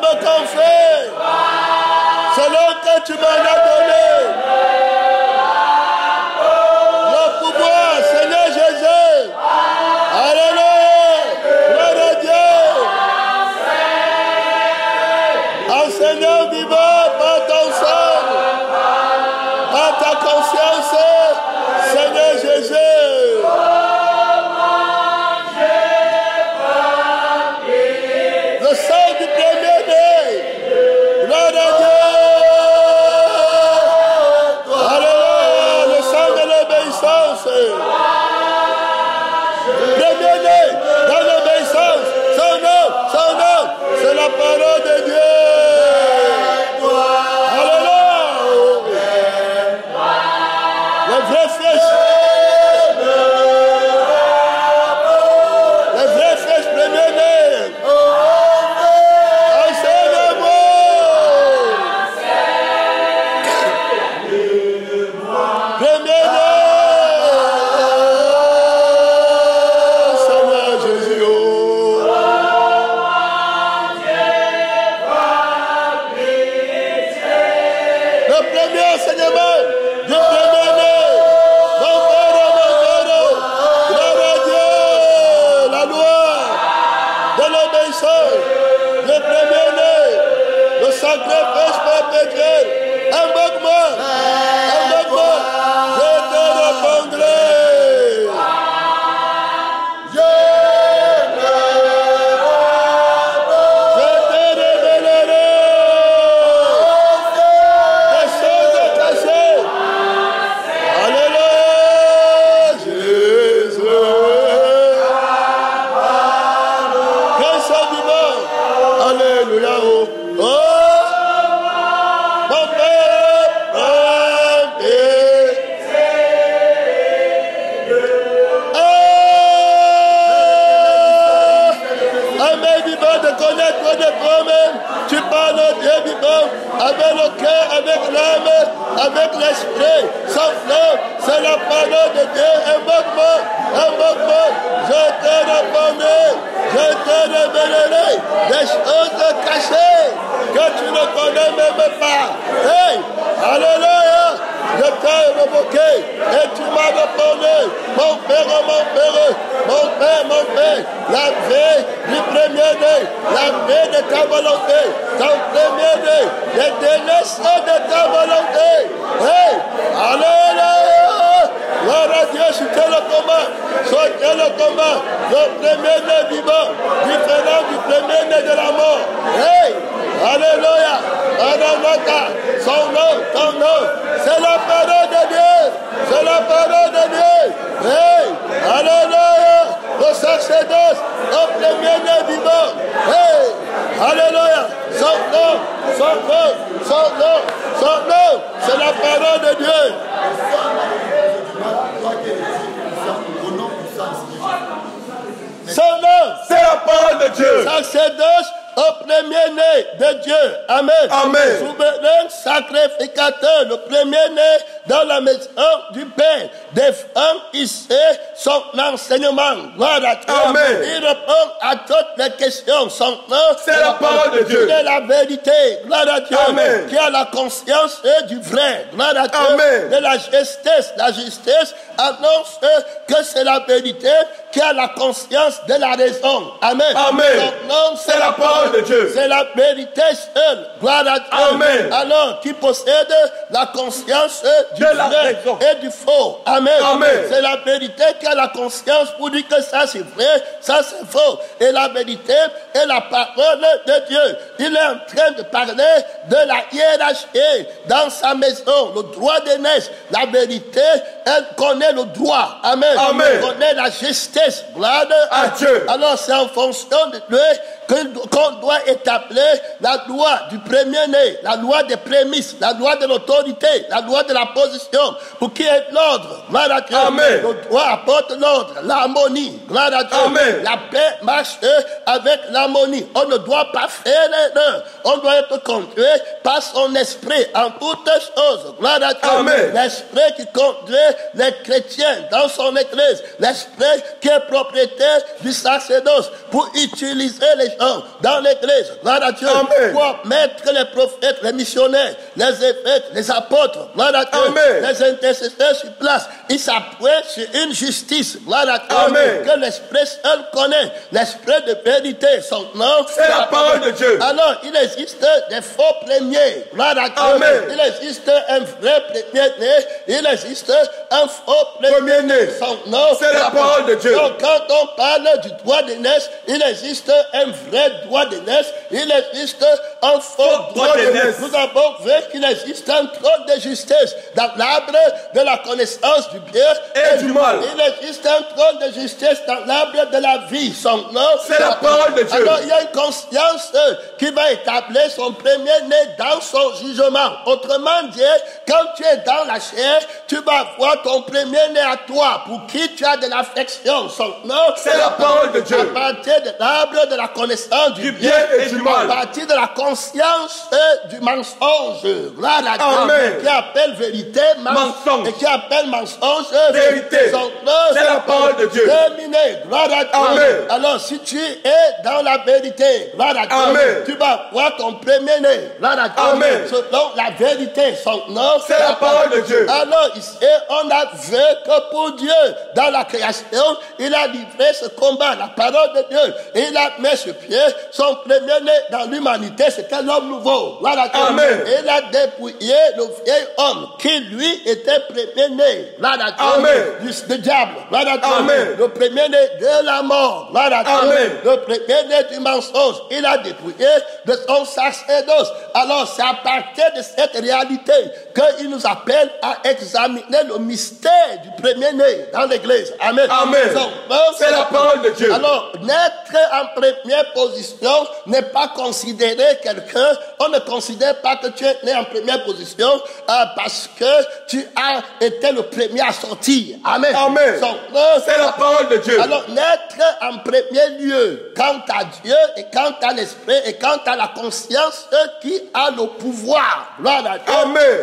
me confies, selon que tu m'en as donné. Le pouvoir, Seigneur Jésus. Alléluia. Gloire à Dieu. Enseignant vivant par ton sang, par ta conscience, Seigneur Jésus. Le sang du premier-né. Gloire à Dieu. Alléluia. Le sang de l'obéissance. Premier-né dans l'obéissance. Son nom, c'est la parole de Dieu. Avec l'esprit, son nom, c'est la parole de Dieu. Invoque-moi, je te répondrai, je te révélerai des choses cachées que tu ne connais même pas. Hey, alléluia, je t'ai révoqué et tu m'as répondu. Mon Père, la vie du premier-né, la vie de ta volonté, ton premier-né, les délices de ta volonté. Hey, alléluia, gloire à Dieu, c'était le combat, le premier-né vivant, différent du premier-né de la mort. Hey, alléluia, son nom, ton nom, c'est la parole de Dieu, c'est la parole de Dieu. Hey, alléluia, le sacerdoce, le premier-né vivant. Hey, alléluia, son nom, c'est la parole de Dieu. Son nom, c'est la parole de Dieu. Sacerdoce au premier-né de Dieu. Amen. Amen. Souverain sacrificateur, le premier-né dans la maison du Père, défend ici son enseignement. Gloire à Dieu. Amen. Il répond à toutes les questions. Son nom, c'est la parole de Dieu. C'est la vérité. Gloire à Dieu. Amen. Qui a la conscience du vrai. Gloire à Dieu. Amen. De la justice. La justice annonce que c'est la vérité. Qui a la conscience de la raison. Amen. Amen. Son nom, c'est la parole de Dieu. C'est la vérité seule. Gloire à Dieu. Amen. Alors, qui possède la conscience du vrai et du faux. Amen. Amen. C'est la vérité qui a la conscience pour dire que ça c'est vrai, ça c'est faux. Et la vérité est la parole de Dieu. Il est en train de parler de la hiérarchie dans sa maison, le droit d'aînesse. La vérité, elle connaît le droit. Amen. Amen. Elle connaît la justice. Gloire à Dieu. Alors c'est en fonction de Dieu qu'on doit établir la loi du premier-né, la loi des prémices, la loi de l'autorité, la loi de la position, pour qu'il y ait l'ordre. Gloire à Dieu. Amen. Le droit apporte l'ordre, l'harmonie. Gloire à Dieu. Amen. La paix marche avec l'harmonie. On ne doit pas faire l'erreur. On doit être conduit par son esprit en toutes choses. Gloire à Dieu. Amen. L'esprit qui conduit les chrétiens dans son église. L'esprit qui est propriétaire du sacerdoce pour utiliser les gens dans l'église. Gloire à Dieu. Amen. Pour mettre les prophètes, les missionnaires, les évêques, les apôtres, gloire à Dieu, Amen. les intercesseurs sur place. Il s'appuie sur une justice, gloire à Dieu, Amen. que l'Esprit seul connaît, l'Esprit de vérité, son nom. C'est la parole de Dieu. Alors, il existe des faux premiers, gloire à Dieu. Amen. Il existe un vrai premier-né, il existe un faux premier-né, son nom. C'est la parole de Dieu. Donc, quand on parle du droit de naissance, il existe un vrai droit de naissance, il existe un faux droit de naissance. Nous avons vu qu'il existe un trône de justice dans l'arbre de la connaissance du bien et du mal. Il existe un trône de justice dans l'arbre de la vie. Son nom, c'est la parole de Dieu. Alors, il y a une conscience qui va établir son premier-né dans son jugement. Autrement dit, quand tu es dans la chair, tu vas voir ton premier-né à toi, pour qui tu as de l'affection. Son nom, c'est la parole de Dieu. À partir de l'arbre de la connaissance du bien et du mal. À partir de la conscience du mensonge. Gloire à Dieu. Amen. Qui appelle vérité mensonge. Et qui appelle mensonge vérité. Son nom, c'est la parole de Dieu. Terminé. Gloire à Dieu. Amen. Alors, si tu es dans la vérité, gloire à Dieu, Amen. tu vas voir ton premier-né. Gloire à Dieu. Amen. Selon la vérité, son nom, c'est la parole de Dieu. Alors, ici, on a vu que pour Dieu, dans la création, il a livré ce combat, la parole de Dieu. Et il a mis sur pied son premier-né dans l'humanité, c'était l'homme nouveau. Voilà. Amen. Et il a dépouillé le vieil homme qui, lui, était premier-né. Voilà. Amen. Du diable. Voilà. Amen. Le premier-né de la mort. Voilà. Amen. Le premier-né du mensonge. Il a dépouillé de son sacerdoce. Alors, c'est à partir de cette réalité qu'il nous appelle à examiner le mystère du premier-né dans l'église. Amen. Amen. C'est la parole de Dieu. Alors, naître en première position n'est pas considérer quelqu'un. On ne considère pas que tu es né en première position parce que tu as été le premier à sortir. Amen. Amen. C'est la parole de Dieu. Alors, naître en premier lieu, quant à Dieu et quant à l'esprit et quant à la conscience qui a le pouvoir,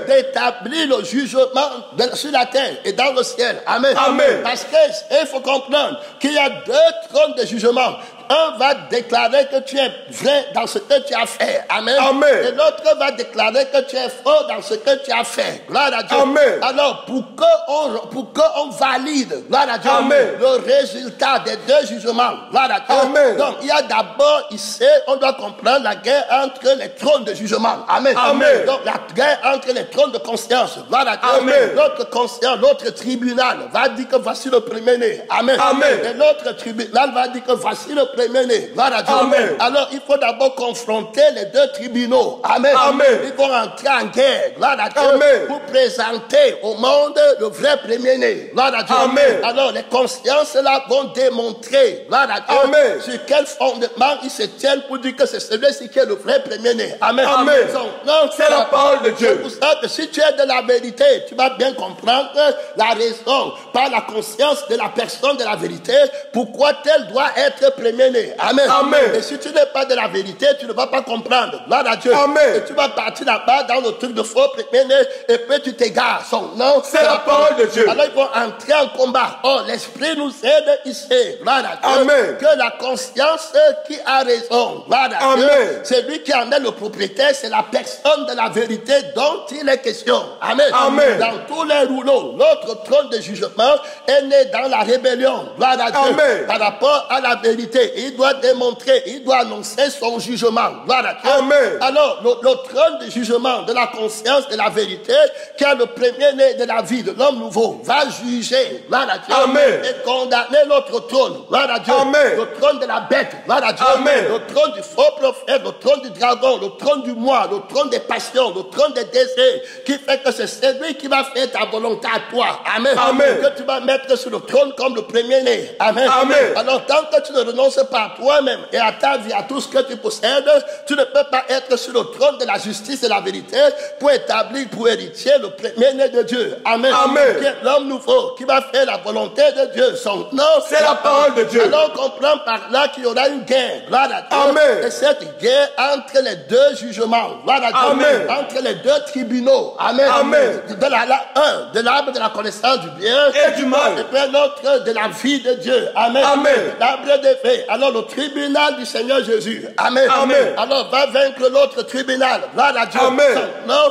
d'établir le jugement sur la terre et dans le ciel. Amen. Amen. Parce qu'il faut comprendre qu'il y a deux trônes de jugement. Un va déclarer que tu es vrai dans ce que tu as fait. Amen. Amen. Et l'autre va déclarer que tu es faux dans ce que tu as fait. Gloire à Dieu. Amen. Alors, pour qu'on valide, gloire à Dieu, Amen. le résultat des deux jugements, gloire à Dieu. Amen. Donc, il y a d'abord, ici, on doit comprendre la guerre entre les trônes de jugement. Amen. Amen. Donc, la guerre entre les trônes de conscience, gloire à Dieu. Amen. L'autre conscience, l'autre tribunal va dire que voici le premier-né. Amen. Amen. Et l'autre tribunal va dire que voici le premier-né. Gloire à Dieu. Amen. Alors, il faut d'abord confronter les deux tribunaux. Amen. Amen. Ils vont entrer en guerre. Gloire à Dieu. Amen. Pour présenter au monde le vrai premier-né. Gloire à Dieu. Amen. Alors, les consciences là vont démontrer, gloire à Dieu, Amen. sur quel fondement ils se tiennent pour dire que c'est celui-ci qui est le vrai premier-né. Amen. Amen. Donc, c'est la parole de Dieu. C'est pour ça que si tu es de la vérité, tu vas bien comprendre la raison par la conscience de la personne de la vérité, pourquoi tel doit être premier-né. Amen. Amen. Et si tu n'es pas de la vérité, tu ne vas pas comprendre. Gloire à Dieu. Amen. Et tu vas partir là-bas dans le truc de faux premier-né et puis tu t'égares. Son nom, c'est la parole de Dieu. Alors ils vont entrer en combat. Oh, l'Esprit nous aide ici. Gloire à Dieu. Amen. Que la conscience qui a raison. Gloire à Amen. Dieu. C'est lui qui en est le propriétaire, c'est la personne de la vérité dont il est question. Amen. Amen. Dans tous les rouleaux, notre trône de jugement est né dans la rébellion. Gloire à Dieu. Amen. Par rapport à la vérité. Il doit démontrer, il doit annoncer son jugement. Gloire à Dieu. Amen. Alors, le trône de jugement de la conscience de la vérité, qui a le premier-né de la vie de l'homme nouveau, va juger. Gloire à Dieu. Amen. Et condamner l'autre trône. Gloire à Dieu. Amen. Le trône de la bête. Gloire à Dieu. Amen. Le trône du faux prophète, le trône du dragon, le trône du moi, le trône des passions, le trône des désirs, qui fait que c'est celui qui va faire ta volonté à toi. Amen. Amen. Que tu vas mettre sur le trône comme le premier-né. Amen. Amen. Alors, tant que tu ne renonces par toi-même et à ta vie, à tout ce que tu possèdes, tu ne peux pas être sur le trône de la justice et de la vérité pour établir, pour héritier le premier-né de Dieu. Amen. Amen. Qui est l'homme nouveau, qui va faire la volonté de Dieu. Son nom, c'est la parole de Dieu. Alors on comprend par là qu'il y aura une guerre. Gloire à Dieu. Amen. Et cette guerre entre les deux jugements. Gloire à Dieu. Amen. Entre les deux tribunaux. Amen. Amen. De l'arbre de la connaissance du bien et du mal. Et puis l'autre de la vie de Dieu. Amen. Amen. L'arbre des faits. Alors le tribunal du Seigneur Jésus. Amen. Amen. Alors va vaincre l'autre tribunal. Gloire à Dieu. Amen.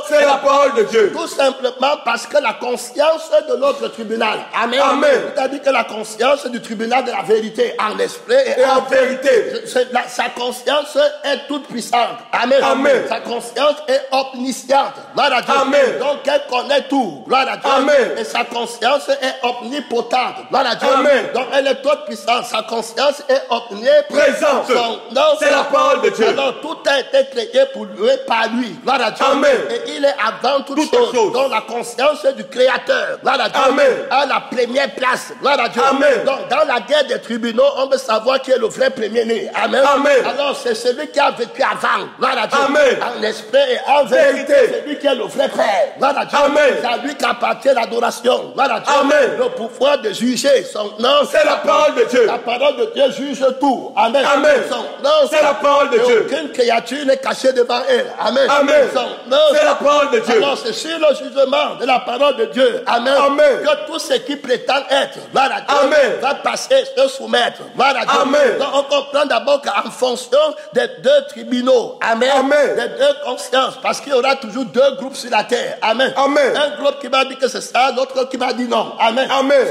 C'est la parole de Dieu. Tout simplement parce que la conscience de l'autre tribunal. Amen. Amen. C'est-à-dire que la conscience du tribunal de la vérité en esprit et en vérité. Sa conscience est toute puissante. Amen. Amen. Sa conscience est omnisciente. Gloire à Dieu. Amen. Donc elle connaît tout. Gloire à Dieu. Amen. Et sa conscience est omnipotente. Gloire à Dieu. Amen. Donc elle est toute puissante. Sa conscience est omniprésente. C'est la parole de Dieu. Alors tout a été créé pour lui, par lui. Gloire à Dieu. Amen. Et il est avant toute chose. Donc la conscience du Créateur. Gloire à Dieu. Amen. À la première place. Gloire à Dieu. Amen. Donc dans la guerre des tribunaux, on veut savoir qui est le vrai premier-né. Amen. Amen. Alors c'est celui qui a vécu avant. Gloire à Dieu. Amen. En esprit et en vérité. C'est lui qui est le vrai Père. Gloire à Dieu. Amen. C'est à lui qu'appartient l'adoration. Gloire à Dieu. Amen. Le pouvoir de juger. Son nom, c'est la parole de Dieu. La parole de Dieu juge tout. Amen. Amen. Son nom, c'est la parole de Dieu. Aucune créature n'est cachée devant elle. Amen. Amen. Son nom, c'est la parole de Dieu. Alors c'est sur le jugement de la parole de Dieu. Amen. Amen. Que tout ce qui prétend être, gloire à Dieu, Amen. va passer, se soumettre. Gloire à Dieu. Amen. Donc on comprend d'abord qu'en fonction des deux tribunaux, amen, Amen. des deux consciences, parce qu'il y aura toujours deux groupes sur la terre. Amen. Amen. Un groupe qui va dire que c'est ça, l'autre qui va dire non. Amen. Amen.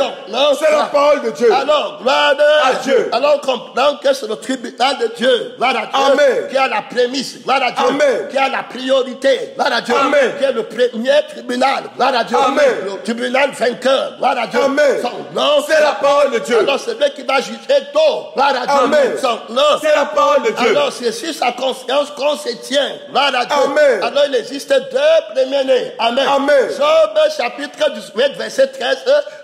C'est la parole de Dieu. Alors, gloire à Dieu. Alors on comprend que c'est le tribunal de Dieu. Gloire à Dieu. Amen. Qui a la prémisse. Gloire à Dieu. Amen. Qui a la priorité. Gloire à Dieu. Amen. Qui est le premier tribunal. Gloire à Dieu. Amen. Le tribunal vainqueur. Gloire à Dieu. Amen. Son nom, c'est la parole de Dieu. Alors c'est lui qui va juger tout. Gloire à Dieu. Amen. Son nom, c'est la parole de Dieu. Alors c'est sur sa conscience qu'on se tient. Gloire à Dieu. Amen. Alors il existe deux premiers-nés. Amen. Amen. Job chapitre 18 verset 13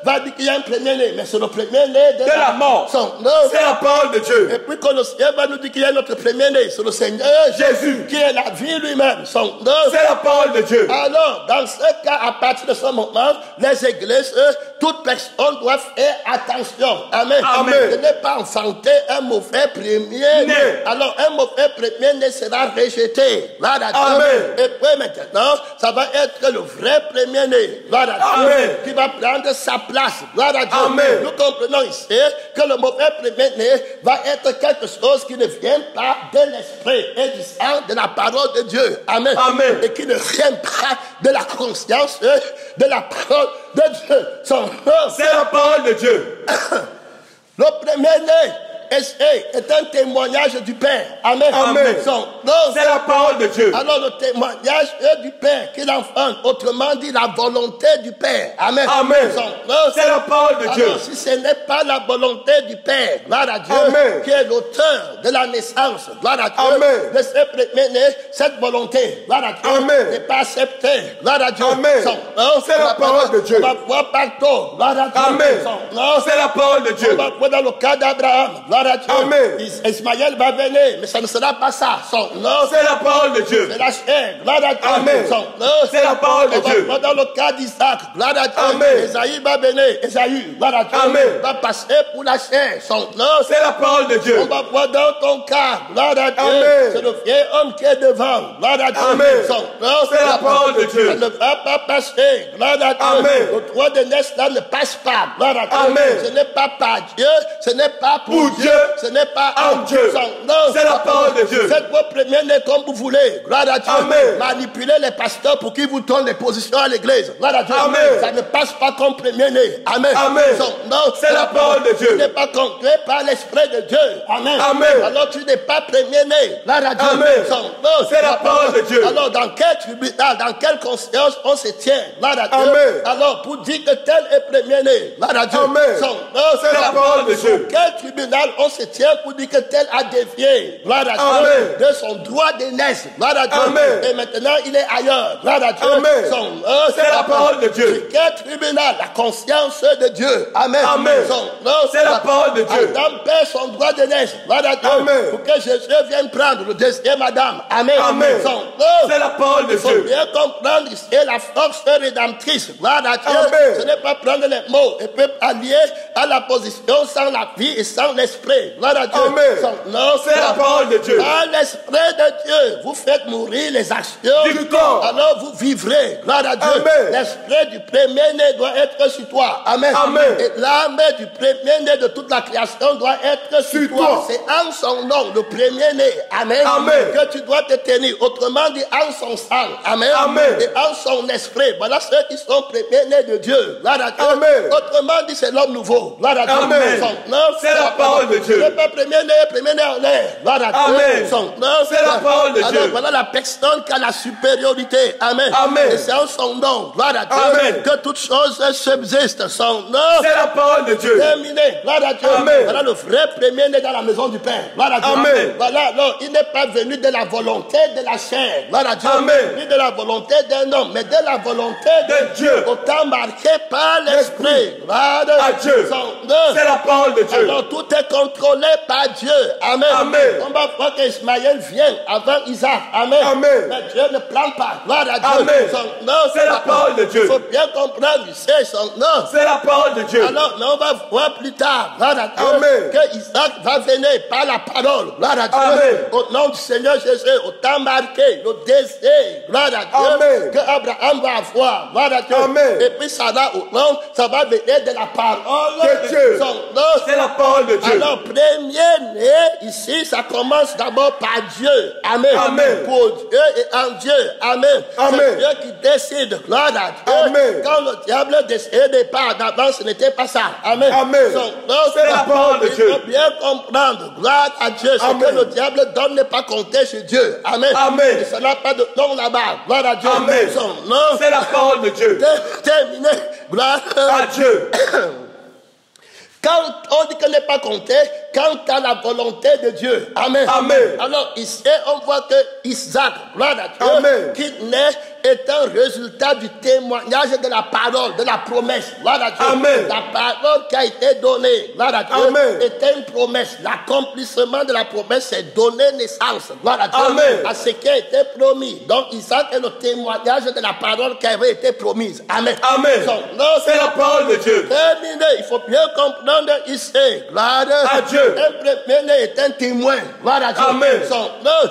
va dire qu'il y a un premier-né. Mais c'est le premier-né de la mort. Son nom, c'est la parole de Dieu. Et puis Colossiens va nous dire qu'il y a notre premier-né. C'est le Seigneur Jésus. Qui est la vie lui-même. Son nom, c'est la parole de Dieu. Alors, dans ce cas, à partir de ce moment, les églises, toute personne doit faire attention. Amen. Amen. De ne pas enfanter un mauvais premier-né. Alors, un mauvais premier-né sera rejeté. Amen. Et puis maintenant, ça va être le vrai premier-né. Amen. Qui va prendre sa place. Amen. Nous comprenons ici que le mauvais premier-né va être quelque chose qui ne vient pas de l'esprit et du sang de la parole de Dieu. Amen. Amen. Et qui ne vient pas de la conscience de la parole de Dieu. Son nom, c'est la parole de Dieu. Le premier-né est un témoignage du Père. Amen. Amen. C'est la parole de Dieu. Alors le témoignage est du Père qui l'enfante. Autrement dit, la volonté du Père. Amen. Amen. C'est la parole de Dieu. Alors si ce n'est pas la volonté du Père, gloire à Dieu, Amen. qui est l'auteur de la naissance, gloire à Dieu, Amen. de ce premier-né, cette volonté, gloire à Dieu, Amen. n'est pas acceptée. Gloire à Dieu. Amen. C'est la parole de Dieu. On va voir partout. Gloire à Dieu. Amen. C'est la parole de Dieu. On va voir dans le cas d'Abraham. Gloire à Dieu. Amen. Ismaël va venir, mais ça ne sera pas ça. Son nom, c'est la parole de Dieu. C'est la chair. Gloire à Dieu. Amen. Son nom, c'est la parole de Dieu. On va voir dans le cas d'Isaac. Gloire à Dieu. Amen. Esaïe va venir. Esaïe, gloire à Dieu. Amen. Va passer pour la chair. Son nom, c'est la parole de Dieu. On va voir dans ton cas. Gloire à Dieu. Amen. C'est le vieil homme qui est devant. Gloire à Dieu. Amen. Son nom, c'est la parole de Dieu. Ça ne va pas passer. Gloire à Dieu. Amen. Le droit de naissance là ne passe pas. Gloire à Dieu. Amen. Ce n'est pas par Dieu. Ce n'est pas pour Dieu. Ce n'est pas en Dieu. C'est la parole de Dieu. Faites vos premiers-nés comme vous voulez. Gloire à Dieu. Amen. Manipulez les pasteurs pour qu'ils vous donnent des positions à l'église. Gloire à Dieu. Amen. Ça ne passe pas comme premier-né. Amen. Amen. C'est la parole de Dieu. Tu n'es pas contrôlé par l'esprit de Dieu. Amen. Amen. Alors tu n'es pas premier-né. Gloire à Dieu. Amen. C'est la parole de Dieu. Alors dans quel tribunal, dans quelle conscience on se tient? Gloire à Dieu. Amen. Alors pour dire que tel est premier-né. Gloire à Dieu. Amen. C'est la parole de Dieu. Quel tribunal on se tient pour dire que tel a dévié, gloire à Dieu, de son droit d'aînesse, gloire à Dieu. Et maintenant, il est ailleurs, gloire à Dieu. C'est la parole de Dieu. Quel tribunal? La conscience de Dieu. Amen. C'est la parole de Dieu. Adam perd son droit d'aînesse, gloire à Dieu, pour que Jésus vienne prendre le deuxième Adam. Amen. C'est la parole de Dieu. Il faut bien comprendre, c'est la force rédemptrice, gloire à Dieu. Ce n'est pas prendre les mots et puis allier à la position sans la vie et sans l'esprit. Gloire à Dieu. Non, c'est la parole de Dieu. Par l'esprit de Dieu, vous faites mourir les actions du corps. Alors vous vivrez. Gloire à Dieu. L'esprit du premier-né doit être sur toi. Amen. Et l'âme du premier-né de toute la création doit être sur toi. C'est en son nom, le premier-né. Amen. Que tu dois te tenir. Autrement dit, en son sang. Amen. Et en son esprit. Voilà ceux qui sont premiers-nés de Dieu. Gloire à Dieu. Autrement dit, c'est l'homme nouveau. Gloire à Dieu. C'est la parole de Dieu. Ce n'est pas premier-né en l'air. Gloire à Dieu. C'est la parole de Dieu. Alors voilà la personne qui a la supériorité. Amen. Et c'est en son nom. Gloire à Dieu. Que toutes choses subsistent. Son nom. C'est la parole de Dieu. Terminé. Gloire à Dieu. Voilà le vrai premier-né dans la maison du Père. Gloire à Dieu. Voilà. Non, il n'est pas venu de la volonté de la chair. Gloire à Dieu. Ni de la volonté d'un homme, mais de la volonté de Dieu. Autant marqué par l'esprit. Gloire à Dieu. C'est la parole de Dieu. Alors tout est contrôlé par Dieu. Amen. On va voir qu'Ismaël vient avant Isaac. Amen. Mais Dieu ne prend pas. Gloire à Dieu. Son nom, c'est la parole de Dieu. Il faut bien comprendre, c'est son nom. C'est la parole de Dieu. Alors, on va voir plus tard, gloire à Dieu, que Isaac va venir par la parole. Gloire à Dieu. Au nom du Seigneur Jésus, autant marqué le désir. Gloire à Dieu. Que Abraham va avoir. Gloire à Dieu. Et puis Sarah, au nom, ça va venir de la parole de Dieu. C'est la parole de Dieu. Alors, premier-né, ici, ça commence d'abord par Dieu. Amen. Pour Dieu et en Dieu. Amen. C'est Dieu qui décide. Gloire à Dieu. Quand le diable décidait pas d'avance, ce n'était pas ça. Amen. C'est la parole de Dieu. Il faut bien comprendre. Gloire à Dieu. Ce que le diable donne n'est pas compté sur Dieu. Amen. Et ça n'a pas de nom là-bas. Gloire à Dieu. Son nom. C'est la parole de Dieu. Terminé. Gloire à Dieu. Quand on dit qu'elle n'est pas comptée, quant à la volonté de Dieu. Amen. Alors ici, on voit que Isaac, gloire à Dieu, qui naît est un résultat du témoignage de la parole, de la promesse. Gloire à Dieu. La parole qui a été donnée, gloire à Dieu, était une promesse. L'accomplissement de la promesse, c'est donner naissance, gloire à Dieu, à ce qui a été promis. Donc Isaac est le témoignage de la parole qui avait été promise. Amen. C'est la parole de Dieu. Terminé. Il faut bien comprendre ici, gloire à Dieu. Un premier-né est un témoin, gloire à Dieu.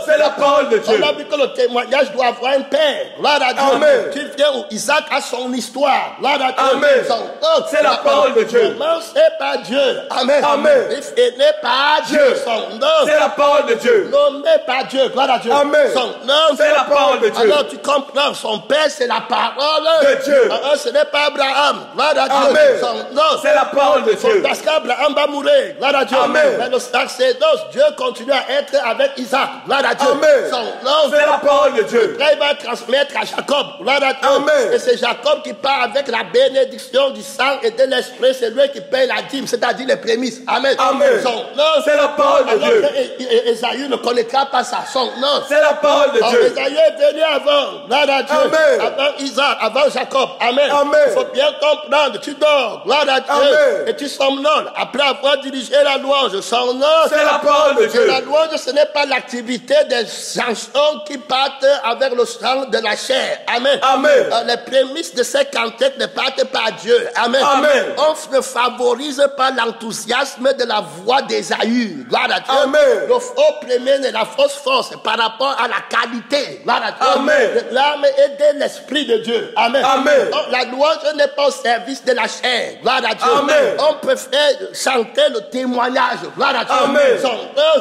C'est la parole de Dieu. On a vu que le témoignage doit avoir un père, gloire à Dieu. Tu viens où Isaac a son histoire, gloire à Dieu. C'est la parole de Dieu. Commencé par Dieu. Amen. Il finit par Dieu. C'est la parole de Dieu. Nommé par Dieu, gloire à Dieu. C'est la parole de Dieu. Alors tu comprends, son père c'est la parole de Dieu. Ce n'est pas Abraham, gloire à Dieu. C'est la parole de Dieu. Parce qu'Abraham va mourir, gloire à Dieu. Mais le sacerdoce, Dieu continue à être avec Isaac, gloire à Dieu. C'est la parole de Dieu. Après, il va transmettre à Jacob, gloire à Dieu. Et c'est Jacob qui part avec la bénédiction du sang et de l'esprit. C'est lui qui paye la dîme, c'est-à-dire les prémices. Amen. C'est la parole de Dieu. Esaü ne connaîtra pas ça. Son nom. C'est la parole de Dieu. Esaü est venu avant, gloire à Dieu. Avant Isaac, avant Jacob. Amen. Il faut bien comprendre. Tu dors, gloire à Dieu. Et tu somnoles après avoir dirigé la louange. Son nom. C'est la parole de Dieu. La louange, ce n'est pas l'activité des chansons qui partent avec le sang de la chair. Amen. Les prémices de ces cantiques ne partent pas à Dieu. Amen. On ne favorise pas l'enthousiasme de la voix d'Esaü. Gloire à Dieu. Le faux premier, la fausse force par rapport à la qualité. Gloire à Dieu. L'âme est de l'esprit de Dieu. Amen. Donc, la louange n'est pas au service de la chair. Gloire à Dieu. On préfère chanter le témoignage. Gloire à Dieu.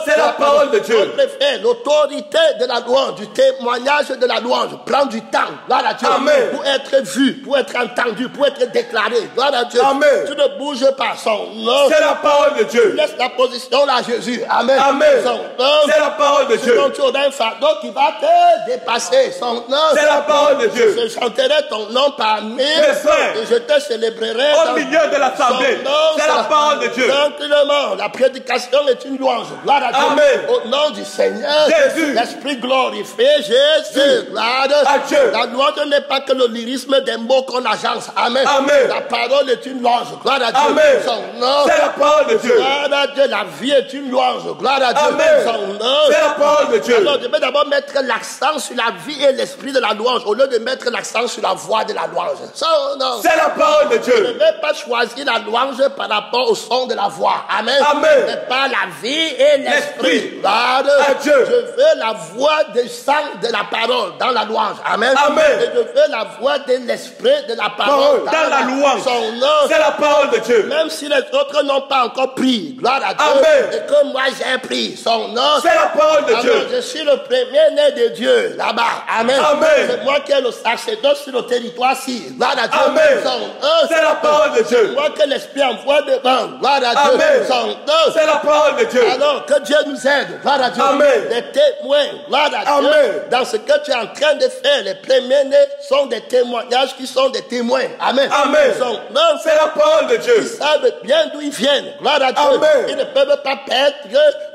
C'est la parole de Dieu. On préfère l'autorité de la louange, du témoignage. témoignage de la louange prend du temps, gloire à Dieu, Amen. pour être vu, pour être entendu, pour être déclaré, gloire à Dieu. Amen. Tu ne bouges pas, son nom. C'est la parole de Dieu. Laisse la position là, Jésus. Amen. Amen. Son nom. C'est la parole de Dieu. Sinon tu auras un fardeau qui va te dépasser, son nom. C'est la parole de Dieu. Je chanterai ton nom parmi mes frères. et je te célébrerai Au milieu de l'assemblée. C'est la parole de Dieu. Tranquillement, la prédication est une louange. Gloire à Dieu. Amen. Au nom du Seigneur, Jésus. l'Esprit glorifié, Jésus. Gloire à Dieu. La louange n'est pas que le lyrisme des mots qu'on agence. Amen. Amen. La parole est une louange. Gloire à Dieu. Amen. Son nom. C'est la parole de Dieu. Gloire à Dieu. La vie est une louange. Gloire à Dieu. Amen. Son nom. C'est la parole de Dieu. Alors, je vais d'abord mettre l'accent sur la vie et l'esprit de la louange au lieu de mettre l'accent sur la voix de la louange. Son nom. C'est la parole de Je Dieu. ne vais pas choisir la louange par rapport au son de la voix. Amen. Amen. Mais par la vie et l'esprit. Gloire à Dieu. Je veux la voix des sang de la parole dans la louange. Amen. Amen. Et je veux la voix de l'esprit de la parole dans la louange. Son nom. C'est la parole de Dieu. Même si les autres n'ont pas encore pris. Gloire à Dieu. Amen. Et que moi j'ai pris. Son nom. C'est la parole de Dieu. Alors, je suis le premier-né de Dieu là-bas. Amen. Amen. C'est moi qui ai le sacerdoce sur le territoire-ci. Gloire à Dieu. Amen. Son nom. C'est la parole de Dieu. Moi que l'Esprit envoie devant. Gloire à Dieu. Amen. Son nom. C'est la parole de Dieu. Alors que Dieu nous aide. Gloire à Dieu. Amen. Les témoins. Gloire à Dieu. Amen. Dans ce que tu es en train de faire, les premiers-nés sont des témoignages qui sont des témoins. Amen. Amen. Son nom. C'est la parole de Dieu. Ils savent bien d'où ils viennent. Gloire à Dieu. Amen. Ils ne peuvent pas perdre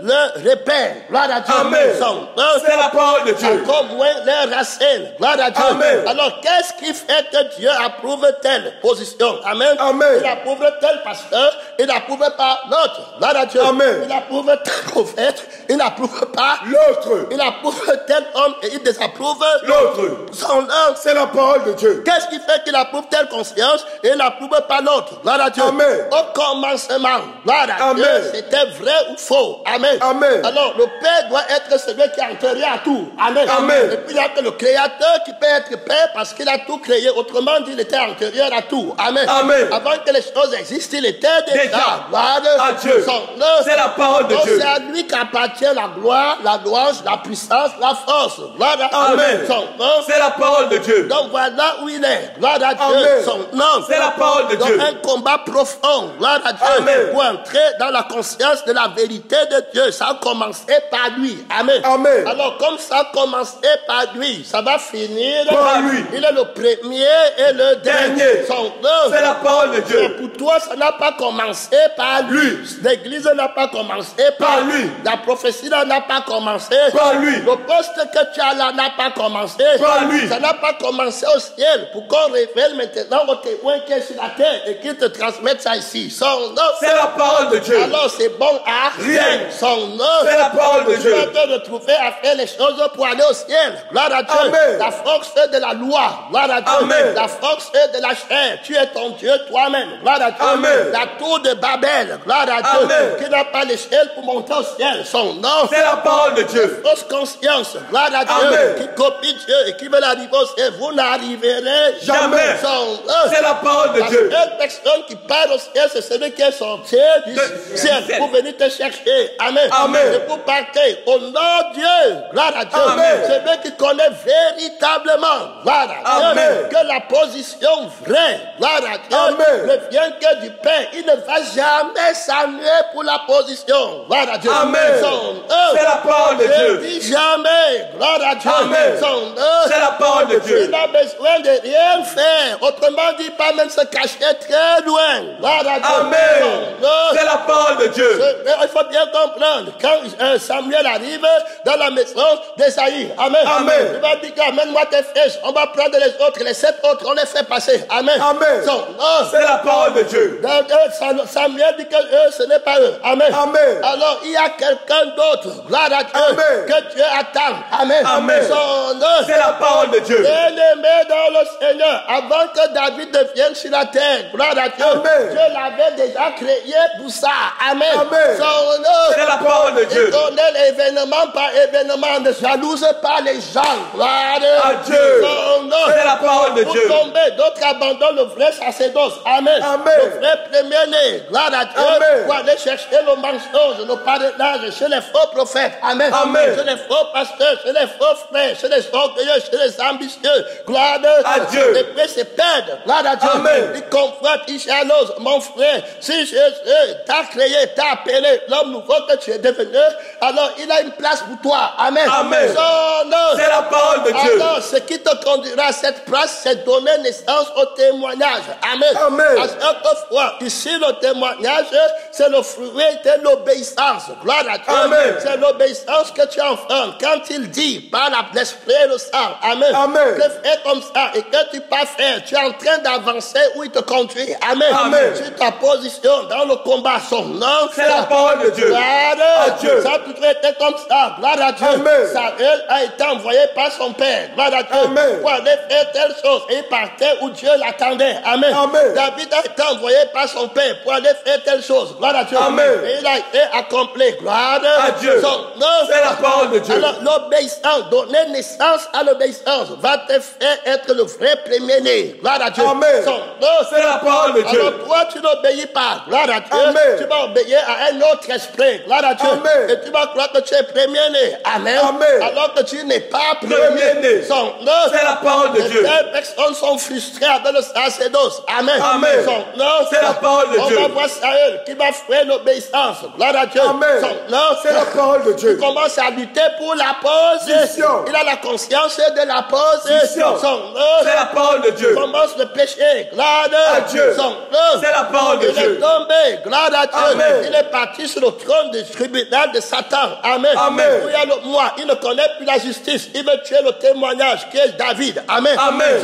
leur repère. Gloire à Dieu. Amen. Son nom. C'est la parole de Dieu. Encore moins leurs racines. Gloire à Dieu. Amen. Alors, qu'est-ce qui fait que Dieu approuve telle position? Amen. Amen. Il approuve tel pasteur, il n'approuve pas l'autre. Gloire à Dieu. Amen. Il approuve tel prophète, il n'approuve pas l'autre. Il approuve tel homme et il désapprouve l'autre. Son nom. C'est la parole de Dieu. Qu'est-ce qui fait qu'il approuve telle conscience et il n'approuve pas l'autre? Gloire à Dieu. Amen. Au commencement, gloire à Amen. Dieu, c'était vrai ou faux? Amen. Amen. Alors, le Père doit être celui qui a antérieur à tout. Amen. Amen. Et puis, il y a que le Créateur qui peut être Père parce qu'il a tout créé. Autrement dit, il était antérieur à tout. Amen. Amen. Avant que les choses existent, il était déjà. Gloire à Dieu. C'est la parole de Dieu. C'est à lui qu'appartient la gloire, la louange, la puissance, la force. Gloire à Amen. C'est la parole de Dieu. Donc voilà où il est. Gloire à Dieu. Amen. Son nom. C'est la parole de Donc, Dieu. un combat profond. Gloire à Dieu. Amen. Pour entrer dans la conscience de la vérité de Dieu. Ça a commencé par lui. Amen. Amen. Alors comme ça a commencé par lui, ça va finir par lui. Il est le premier et le dernier. Son nom. C'est la parole de Dieu. Et pour toi, ça n'a pas commencé par lui. L'église n'a pas commencé par lui. La prophétie n'a pas commencé par lui. Le poste que tu as là n'a pas commencé par lui. Ça n'a pas commencé au ciel pour qu'on révèle maintenant au témoin qui est sur la terre et qu'il te transmette ça ici. Son nom. C'est la parole de Dieu. Alors c'est bon à rien. Son nom. C'est la parole de Dieu. Tu vas te retrouver à faire les choses pour aller au ciel. Gloire à Dieu. Amen. La force de la loi. Gloire à Dieu. Amen. La force de la chair. Tu es ton Dieu toi-même. Gloire à Dieu. Amen. La tour de Babel. Gloire à Dieu. Amen. Qui n'a pas l'échelle pour monter au ciel. Son nom. C'est la parole de Dieu. Fausse conscience. Gloire à Dieu. Amen. Qui copie Dieu et qui veut arriver au ciel. Vous n'arriverez jamais. Son nom. C'est la parole de Dieu. La seule personne qui part au ciel, c'est celui qui est sorti du ciel pour venir te chercher. Amen. Amen. Et pour partir au nom de Dieu. Gloire à Dieu. Amen. Celui qui connaît véritablement. Gloire à Dieu. Amen. Que la position vraie. Gloire à Dieu. Amen. Ne vient que du Père. Il ne va jamais s'ennuyer pour la position. Gloire à Dieu. Amen. C'est la parole de Dieu. Ne dit jamais. Gloire à Dieu. Amen. C'est la parole de Dieu. Il n'a besoin de rien faire. Autrement dit, pas même se cacher très loin. Gloire à Dieu. Amen. C'est la parole de Dieu. Il faut bien comprendre. Quand Samuel arrive dans la maison d'Esaïe. Amen. Amen. Il va dire, amène-moi tes fils. On va prendre les autres. Les 7 autres, on les fait passer. Amen. Amen. C'est la parole de Dieu. Samuel dit que eux, ce n'est pas eux. Amen. Amen. Alors, il y a quelqu'un d'autre. Gloire à Dieu. Amen. Que Dieu attend. Amen. Amen. C'est la parole de Dieu. Bien-aimé dans le Seigneur, avant que David devienne sur la terre, gloire à Dieu, Amen. Dieu l'avait déjà créé pour ça. Amen. Amen. C'est la parole de Dieu. Il connaît événement par événement, ne jalouse pas les gens. Gloire à Dieu. C'est la parole de pour Dieu. tomber, d'autres abandonnent le vrai sacerdoce. Amen. Amen. Le vrai premier-né. Gloire à Dieu. Amen. Pour aller chercher le mensonge, le parrainage chez les faux prophètes. Amen. Amen. Chez les faux pasteurs, chez les faux faux frères, chez les orgueilleux, chez les ambitieux. Gloire à Dieu. Les prêts se perdent. Gloire à Dieu. Amen. Ils confrontent, ils jalousent. Mon frère, si Jésus t'a créé, t'a appelé l'homme nouveau que tu es devenu, alors il a une place pour toi. Amen. Amen. C'est la parole de Dieu. Alors, ce qui te conduira à cette place, c'est donner naissance au témoignage. Amen. Amen. À chaque fois, ici, le témoignage, c'est le fruit de l'obéissance. Gloire à Dieu. Amen. C'est l'obéissance que tu enfantes. Quand il dit, par l'esprit et le sang, Amen. Amen. Que fais comme ça et que tu pas faire, tu es en train d'avancer où il te conduit. Amen. Amen. Sur ta position dans le combat, son nom, c'est la parole de Dieu. Gloire à Dieu. Ça peut être comme ça. Gloire à Dieu. Amen. Saül a été envoyé par son père. Gloire à Dieu. Amen. Pour aller faire telle chose. Et il partait où Dieu l'attendait. Amen. Amen. David a été envoyé par son père pour aller faire telle chose. Gloire à Dieu. Amen. Et il a été accompli. Gloire à Dieu. C'est la parole de Dieu. Alors l'obéissance, donner naissance à l'obéissance va te faire être le vrai premier-né. Gloire à Dieu. Amen. C'est la parole de Dieu. Alors toi, tu n'obéis pas. Gloire à Dieu. Amen. Tu vas obéir à un autre esprit. Gloire à Dieu. Amen. Et tu vas croire que tu es premier-né. Amen. Amen. Alors que tu n'es pas Premier-né. premier-né. C'est la parole de Dieu. Les personnes sont frustrées avec le sacerdoce. Amen. Amen. C'est la parole de Dieu. On va voir Saül qui va faire l'obéissance. Gloire à Dieu. Amen. C'est la parole de Dieu. Il commence à lutter pour la position. Il a la conscience de la position. C'est la parole de Dieu. Il commence le péché. Gloire à Dieu. C'est la parole de Dieu. Il est tombé. Gloire à Dieu. Amen. Il est parti sur le trône du tribunal de Satan. Amen. Amen. Où il y a le moi. Il ne connaît plus la justice. Il veut tuer le témoignage qui est David. Amen. Amen.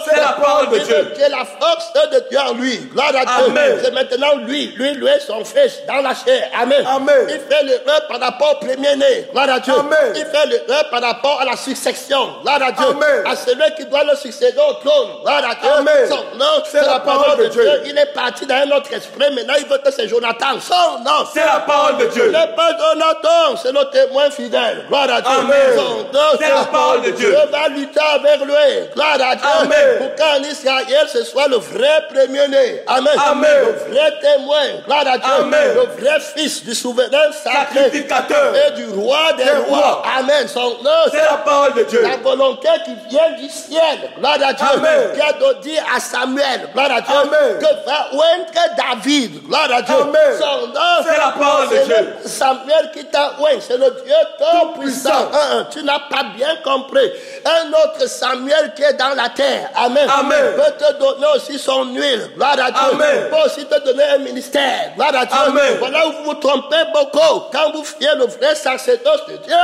C'est la parole de Dieu. Il veut tuer la force de Dieu en lui. Gloire à Dieu. Amen. C'est maintenant lui est son fils dans la chair. Amen. Amen. Il fait l'erreur par rapport au premier-né. Gloire à Dieu. Amen. Il fait l'erreur par rapport à la succession. Gloire à Dieu. Amen. À celui qui doit le succéder au trône. Gloire à Dieu. Amen. Son nom, c'est la parole de Dieu. Il est parti dans un autre esprit. Maintenant, il veut que c'est Jonathan. Son nom, c'est la parole de Dieu. Ce n'est pas Jonathan, c'est le témoin fidèle. Gloire à Dieu. Amen. Son nom, c'est la parole de Dieu. Dieu va lutter avec lui. Gloire à Dieu. Amen. Pour qu'en Israël, ce soit le vrai premier-né. Amen. Amen. Le vrai témoin. Gloire à Dieu. Amen. Le vrai fils du souverain sacrificateur et du roi des rois. Amen. Son nom, c'est la parole de Dieu. La volonté qui vient du ciel. Gloire à Dieu. Amen. Qui a dit à Samuel. Gloire à Dieu. Amen. Que va oindre David. Gloire à Dieu. Amen. Son nom, c'est la parole de Dieu. Samuel qui t'a oint. C'est le Dieu tout-puissant. Tu n'as pas bien compris. Un autre Samuel qui est dans la terre. Amen. Amen. Peut te donner aussi son huile. Gloire à Dieu. Amen. Peut aussi te donner un ministère. Gloire à Dieu. Amen. Voilà où vous vous trompez beaucoup. Quand vous fiez le vrai sacerdoce de Dieu,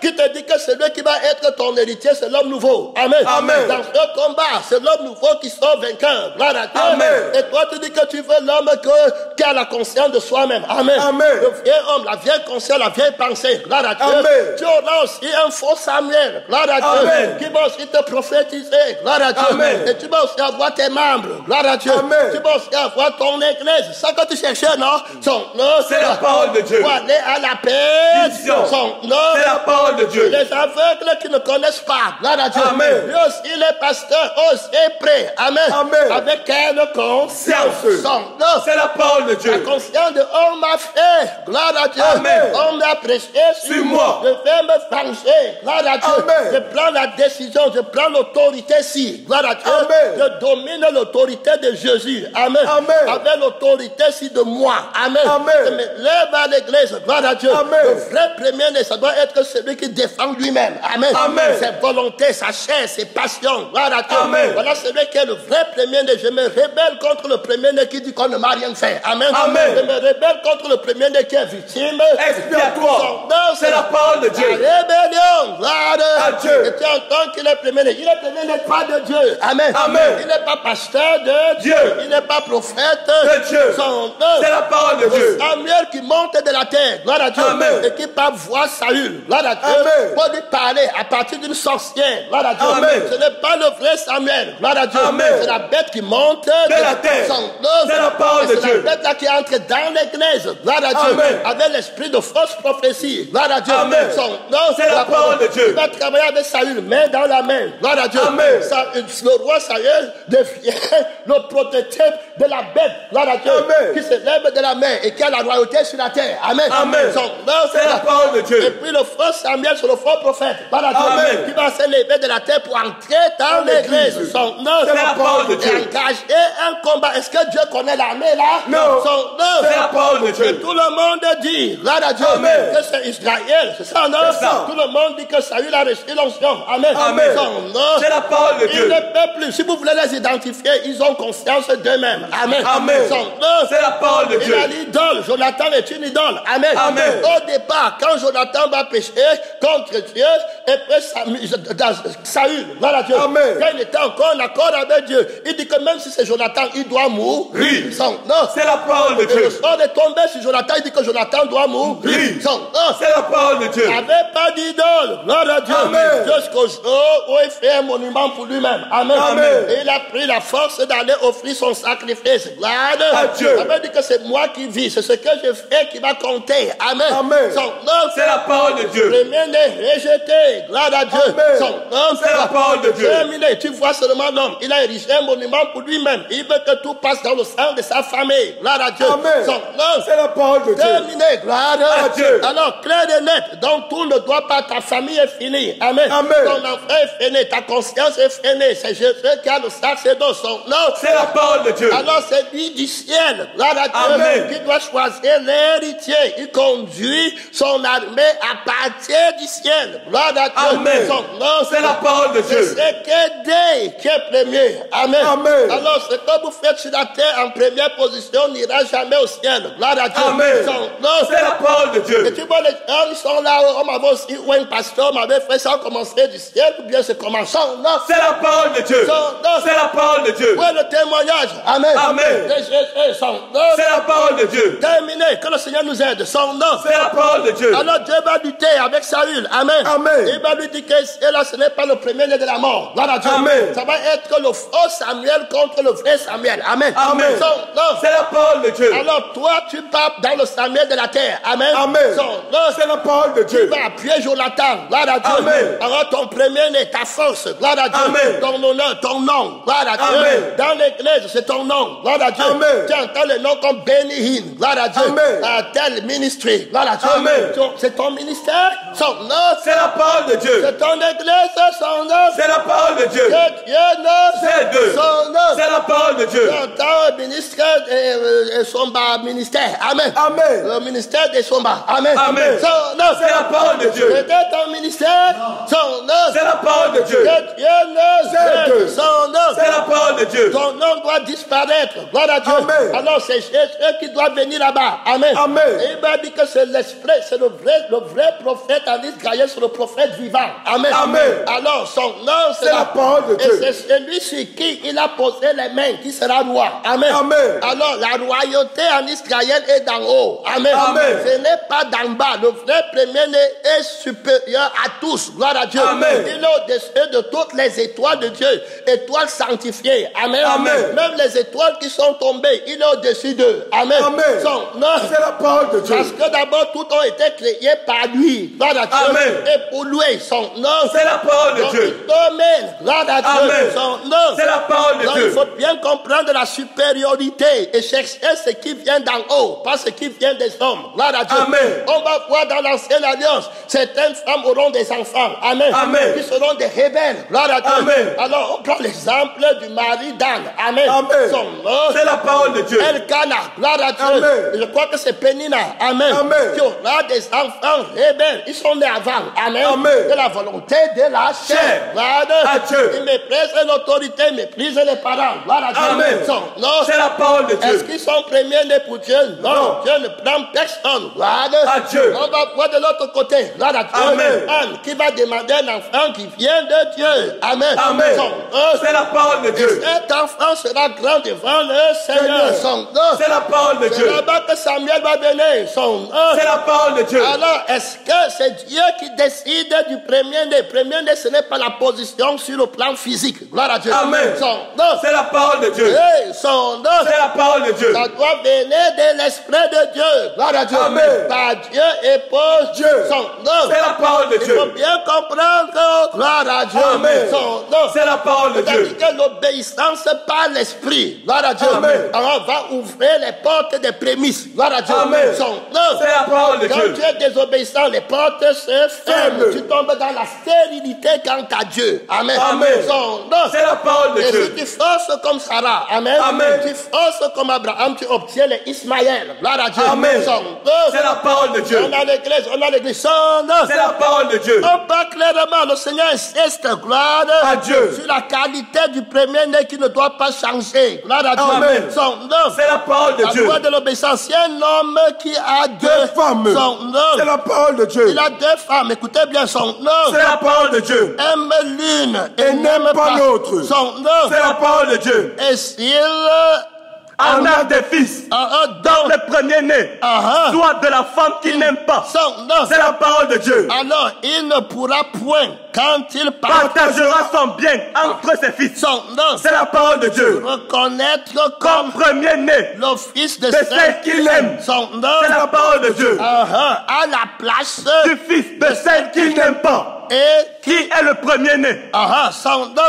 qui te dit que celui qui va être ton héritier, c'est l'homme nouveau. Amen. Amen. Dans ce combat, c'est l'homme nouveau qui sort vainqueur. Gloire à Dieu. Amen. Et toi, tu dis que tu veux l'homme qui a la conscience de soi-même. Amen. Amen. Le vieil homme, la vieille conscience, la vieille pensée. Gloire à Dieu. Amen. Tu auras aussi un faux Samuel. Gloire à Dieu. Amen. Qui va aussi te prophétiser. Gloire à Dieu. Amen. Et tu vas aussi avoir tes membres. Gloire à Dieu. Amen. Tu vas aussi avoir ton église. C'est ça que tu cherchais, non? Son nom, c'est la parole de Dieu. Pour aller à la paix. Son nom, c'est la parole de Dieu. Les aveugles qui ne connaissent pas. Gloire à Dieu. Amen. Lui aussi, les pasteurs aussi prêts. Amen. Amen. Avec quelle conscience? Son nom, c'est la parole de Dieu. La conscience de on m'a fait. Gloire à Dieu. Amen. On m'a prêché sur moi. Je vais me venger. Gloire à Dieu. Amen. Je prends la décision. Je prends l'autorité ici. Gloire à Dieu. Amen. Je domine l'autorité de Jésus. Amen. Amen. Avec l'autorité ici de moi. Amen. Amen. Je me lève à l'église. Gloire à Dieu. Amen. Le vrai premier-né, ça doit être celui qui défend lui-même. Amen. Amen. Ses volontés, sa chair, ses passions. Gloire à Dieu. Amen. Voilà celui qui est le vrai premier-né. Je me rébelle contre le premier-né qui dit qu'on ne m'a rien fait. Amen. Amen. Je me rébelle contre le premier-né qui est victime. Expiatoire. C'est la parole de Dieu. La rébellion. Gloire à Dieu. Et tu entends qu'il est premier-né. Il est premier-né pas de Dieu. Amen. Amen. Il n'est pas pasteur de Dieu. Il n'est pas prophète de Dieu. C'est la parole de Dieu. Samuel qui monte de la terre. Gloire à Dieu. Amen. Et qui part voir Saül. Gloire à Dieu. Amen. Pour lui parler à partir d'une sorcière. Gloire à Dieu. Amen. Ce n'est pas le vrai Samuel. Gloire à Dieu. Amen. C'est la bête qui monte de la terre. C'est la parole de Dieu. C'est la bête là qui entre dans l'église. Gloire à Dieu. Amen. Avec l'esprit de fausse prophétie. Gloire à Dieu. Amen. C'est la parole de Dieu. Il va travailler avec Saül, main dans la main. Gloire à Dieu. Amen. Le roi Saül devient le prototype de la bête. Gloire à Dieu. Amen. Qui se lève de la main et qui a la royauté sur la terre. Amen. Amen. C'est la parole de Dieu. Et puis le faux Samuel, c'est le faux prophète, qui va se lever de la terre pour entrer dans l'église. Son nom, c'est la parole de Dieu. Et engager un combat. Est-ce que Dieu connaît l'armée là? Non. Son nom, c'est la parole de Dieu. Et tout le monde dit, gloire à Dieu, que c'est Israël. C'est ça, non? Tout le monde dit que Saül a reçu l'onction. Amen. Son nom, c'est la parole de Dieu. Ils ne peuvent plus. Si vous voulez les identifier, ils ont conscience d'eux-mêmes. Amen. Son nom, c'est la parole de Dieu. Il a l'idole. Jonathan est une idole. Amen. Au départ, quand Jonathan va pécher contre Dieu, et puis Saül, voilà Dieu. Quand il était encore en accord avec Dieu, il dit que même si c'est Jonathan, il doit mourir. C'est la parole de Dieu. Le sort est tombé sur Jonathan, il dit que Jonathan doit mourir. C'est la parole de Dieu. Il n'avait pas d'idole. Gloire à Dieu. Jusqu'au jour où il fait un monument pour lui-même. Amen. Et il a pris la force d'aller offrir son sacrifice. Gloire à Dieu. Ça veut dire que c'est moi qui vis. C'est ce que je fais qui va compter. Amen. C'est la parole de Dieu. Le premier est rejeté. Gloire à Dieu. Son nom, c'est la parole de Dieu. Terminé. Tu vois seulement l'homme. Il a érigé un monument pour lui-même. Il veut que tout passe dans le sang de sa famille. Gloire à Dieu. Son nom, c'est la parole de Dieu. Terminé. Gloire à Dieu. Alors, clair et net. Donc, tout ne doit pas. Ta famille est finie. Amen. Ton enfant est fini. Ta conscience est finie. C'est Jésus qui a le sacerdoce. Son nom, c'est la parole de Dieu. Alors, c'est lui du ciel. Gloire à Dieu. Qui doit choisir l'héritier. Il conduit son armée à partir du ciel. Gloire à Dieu. Son nom, c'est la parole de Dieu. C'est que Dieu qui est premier. Amen. Alors, ce que vous faites sur la terre en première position n'ira jamais au ciel. Gloire à Dieu. C'est la parole de Dieu. Et tu vois, les gens, ils sont là, on m'avait aussi, ou un pasteur m'avait fait ça commencer du ciel, ou bien c'est commençant. C'est la parole de Dieu. C'est la parole de Dieu. Oui, le témoignage. Amen. C'est la parole de Dieu. Terminé. Que le Seigneur nous aide. Son nom. C'est la parole de Dieu. Alors Dieu va lutter avec Saül. Amen. Il va lui dire que là, ce n'est pas le premier-né de la mort. Gloire à Dieu. Ça va être le faux Samuel contre le vrai Samuel. Amen. C'est la parole de Dieu. Alors toi, tu pars dans le Samuel de la terre. Amen. C'est la parole de Dieu. Tu vas appuyer Jonathan. Gloire à Dieu. Alors ton premier-né, ta force. Gloire à Dieu. Ton honneur, ton nom. Gloire à Dieu. Dans l'église, c'est ton nom. Gloire à Dieu. Tu entends le nom comme Benny Hinn. Gloire à Dieu. Tel ministry. Gloire à Dieu. C'est ton ministère. Son nom. C'est la parole de Dieu. C'est ton église. Son nom. C'est la parole de Dieu. C'est Dieu. Son nom. C'est la parole de Dieu. Tu entends le ministère et son ministère. Amen. Le ministère des Somba. Amen. Son nom. C'est la parole de Dieu. C'était ton ministère. Son nom. C'est la parole de Dieu. C'est Dieu. Son nom. C'est la parole de Dieu. Ton nom doit disparaître. Gloire à Dieu. Alors c'est Jésus qui doit venir là-bas. Amen. Et il m'a dit que c'est l'esprit, c'est le vrai prophète en Israël, c'est le prophète vivant. Amen. Alors son nom, c'est la parole de Dieu. Et c'est celui sur qui il a posé les mains qui sera roi. Amen. Alors la royauté en Israël est d'en haut. Amen. Ce n'est pas d'en bas. Le vrai premier-né est supérieur à tous. Gloire à Dieu. Il est au-dessus de toutes les étoiles de Dieu. Étoiles sanctifiées. Amen. Même les étoiles qui sont tombées, il est au-dessus d'eux. Amen. Son nom, c'est la parole de Dieu. Parce que d'abord, tout ont été créés par lui. Gloire à Dieu. Et pour lui, son nom, c'est la parole de Dieu. Gloire à Dieu. Son nom, c'est la parole de Dieu. Il faut bien comprendre la supériorité et chercher ce qui vient d'en haut, pas ce qui vient des hommes. Gloire à Dieu. On va voir dans l'ancienne alliance, certaines femmes auront des enfants. Amen. Qui seront des rebelles. Gloire à Dieu. Alors, on prend l'exemple du mari d'Anne. Amen. Son nom, c'est la parole de Dieu. Elkana. Gloire à Dieu. Je crois que c'est Pénina. Amen. Qui aura des enfants rebelles. Ils sont nés avant. Amen. De la volonté de la chair. Gloire à Dieu. Ils méprisent l'autorité, méprisent les parents. Gloire à Dieu. Son nom, c'est la parole de Dieu. Est-ce qu'ils sont premiers nés pour Dieu? Non. Dieu ne prend personne. Gloire à Dieu. On va voir de l'autre côté. Gloire à Dieu. Anne qui va demander un enfant qui vient de Dieu. Amen. C'est la parole de Dieu. Cet enfant sera grand devant le Seigneur. C'est la parole de Dieu. C'est là-bas que Samuel va venir. C'est la parole de Dieu. Alors, est-ce que c'est Dieu qui décide du premier-né? Premier-né, ce n'est pas la position sur le plan physique. Gloire à Dieu. C'est la parole de Dieu. C'est la parole de Dieu. Ça doit venir de l'Esprit de Dieu. Gloire à Dieu. Par Dieu et pour Dieu. C'est la parole de Dieu. Il faut bien comprendre. Gloire à Dieu. C'est la parole de Dieu. C'est-à-dire que l'obéissance par l'Esprit. Gloire à Dieu. Alors, on va ouvrir les portes des prémices. Gloire à Dieu. C'est la parole de Dieu. Quand tu es désobéissant, les portes se Amen. Tu tombes dans la stérilité quant à Dieu. Amen. Amen. C'est la parole de Dieu. Et si tu forces comme Sarah, amen. Amen. Tu forces comme Abraham, tu obtiens les Ismaël. Gloire à Dieu. Amen. C'est la parole de Dieu. On a l'église. C'est la parole de Dieu. On parle clairement, le Seigneur insiste, gloire à Dieu, sur la qualité du premier-né qui ne doit pas changer. Gloire à Dieu. Amen. C'est la parole de Dieu. La loi de l'obéissance, c'est un homme qui a deux femmes. C'est la parole de Dieu. Il a deux femmes. Écoutez bien son nom. C'est la parole de Dieu. Aime l'une et n'aime pas l'autre. Son nom. C'est la parole de Dieu. Et s'il en a des fils, dont le premier-né, soit de la femme qu'il n'aime pas. C'est la parole de Dieu. Alors, il ne pourra point, quand il partagera son bien entre ses fils. C'est la parole de Dieu. Reconnaître comme premier-né le fils de celle qu'il aime. C'est la parole de Dieu. À la place du fils de celle qu'il n'aime pas. Et qui est le premier-né?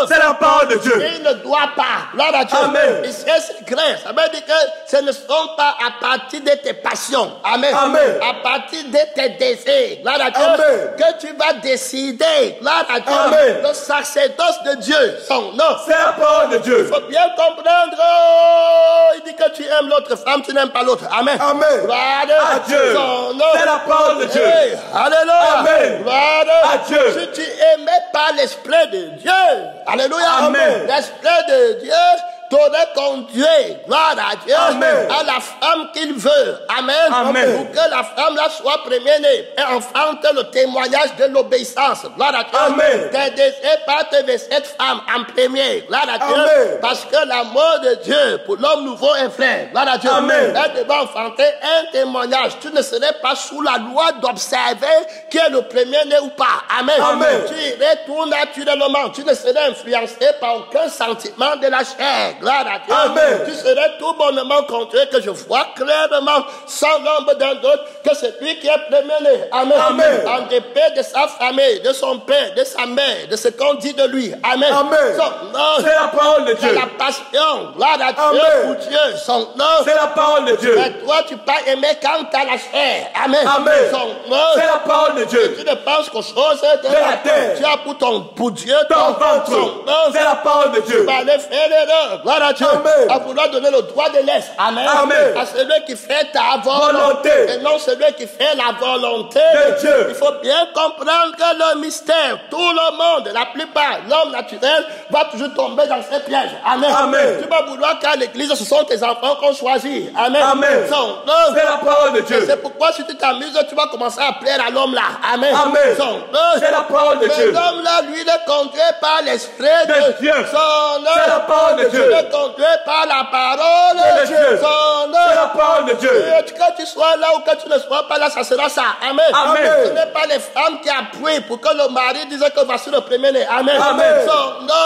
C'est la parole de Dieu. Il ne doit pas. Amen. C'est clair. Ça veut dire que ce ne sont pas à partir de tes passions. Amen. Amen. À partir de tes désirs. Amen. Que tu vas décider. Amen. Le sacerdoce de Dieu. Son nom. C'est la parole de Dieu. Il faut bien comprendre. Il dit que tu aimes l'autre femme, tu n'aimes pas l'autre. Amen. Amen. Gloire à Dieu. C'est la parole de Dieu. Hey, alléluia. Amen. Gloire à Dieu. Si tu aimais pas l'esprit de Dieu, alléluia, Amen. L'esprit de Dieu t'aurait conduit, gloire à Dieu, Amen. à la femme qu'il veut. Amen. Amen. Pour que la femme là soit première-née et enfante le témoignage de l'obéissance. Gloire à Dieu. Amen. Tes désirs partent de cette femme en premier. Gloire à Dieu. Amen. Parce que l'amour de Dieu pour l'homme nouveau est vrai. Gloire à Dieu. Amen. Elle devait enfanter un témoignage. Tu ne serais pas sous la loi d'observer qui est le premier-né ou pas. Amen. Amen. Tu irais tout naturellement. Tu ne serais influencé par aucun sentiment de la chair. Gloire à Dieu. Amen. Tu serais tout bonnement contré que je vois clairement, sans l'ombre d'un doute, que c'est lui qui est premier-né. Amen. Amen. En dépit de sa famille, de son père, de sa mère, de ce qu'on dit de lui. Amen. Amen. C'est la parole de Dieu. C'est la passion. Gloire à Dieu pour Dieu. Son nom. C'est la parole de Dieu. Mais toi, tu pas aimé quand tu as la chair. Amen. Amen. Son nom. C'est la parole de Dieu. Tu ne penses qu'aux choses de la terre. Tu as pour Dieu ton ventre. C'est la parole de Dieu. Tu vas aller faire l'erreur. Gloire à Dieu. Amen. À vouloir donner le droit de l'Est. Amen. Amen. À celui qui fait ta volonté. Et non celui qui fait la volonté de Dieu. Il faut bien comprendre que le mystère, tout le monde, la plupart, l'homme naturel, va toujours tomber dans ces pièges. Amen. Amen. Tu vas vouloir qu'à l'église, ce sont tes enfants qu'on choisit. Amen. Amen. C'est la parole de Dieu. C'est pourquoi si tu t'amuses, tu vas commencer à plaire à l'homme là. Amen. Amen. C'est la parole de Dieu. Mais l'homme là, lui, il est conduit par l'esprit de Dieu. C'est la parole de Dieu. Il est conduit par la parole de Dieu. C'est la parole de Dieu. Et que tu sois là ou que tu ne sois pas là, ça sera ça. Amen. Amen. Ce n'est pas les femmes qui appuient pour que le mari dise que voici le premier-né. Amen. Amen.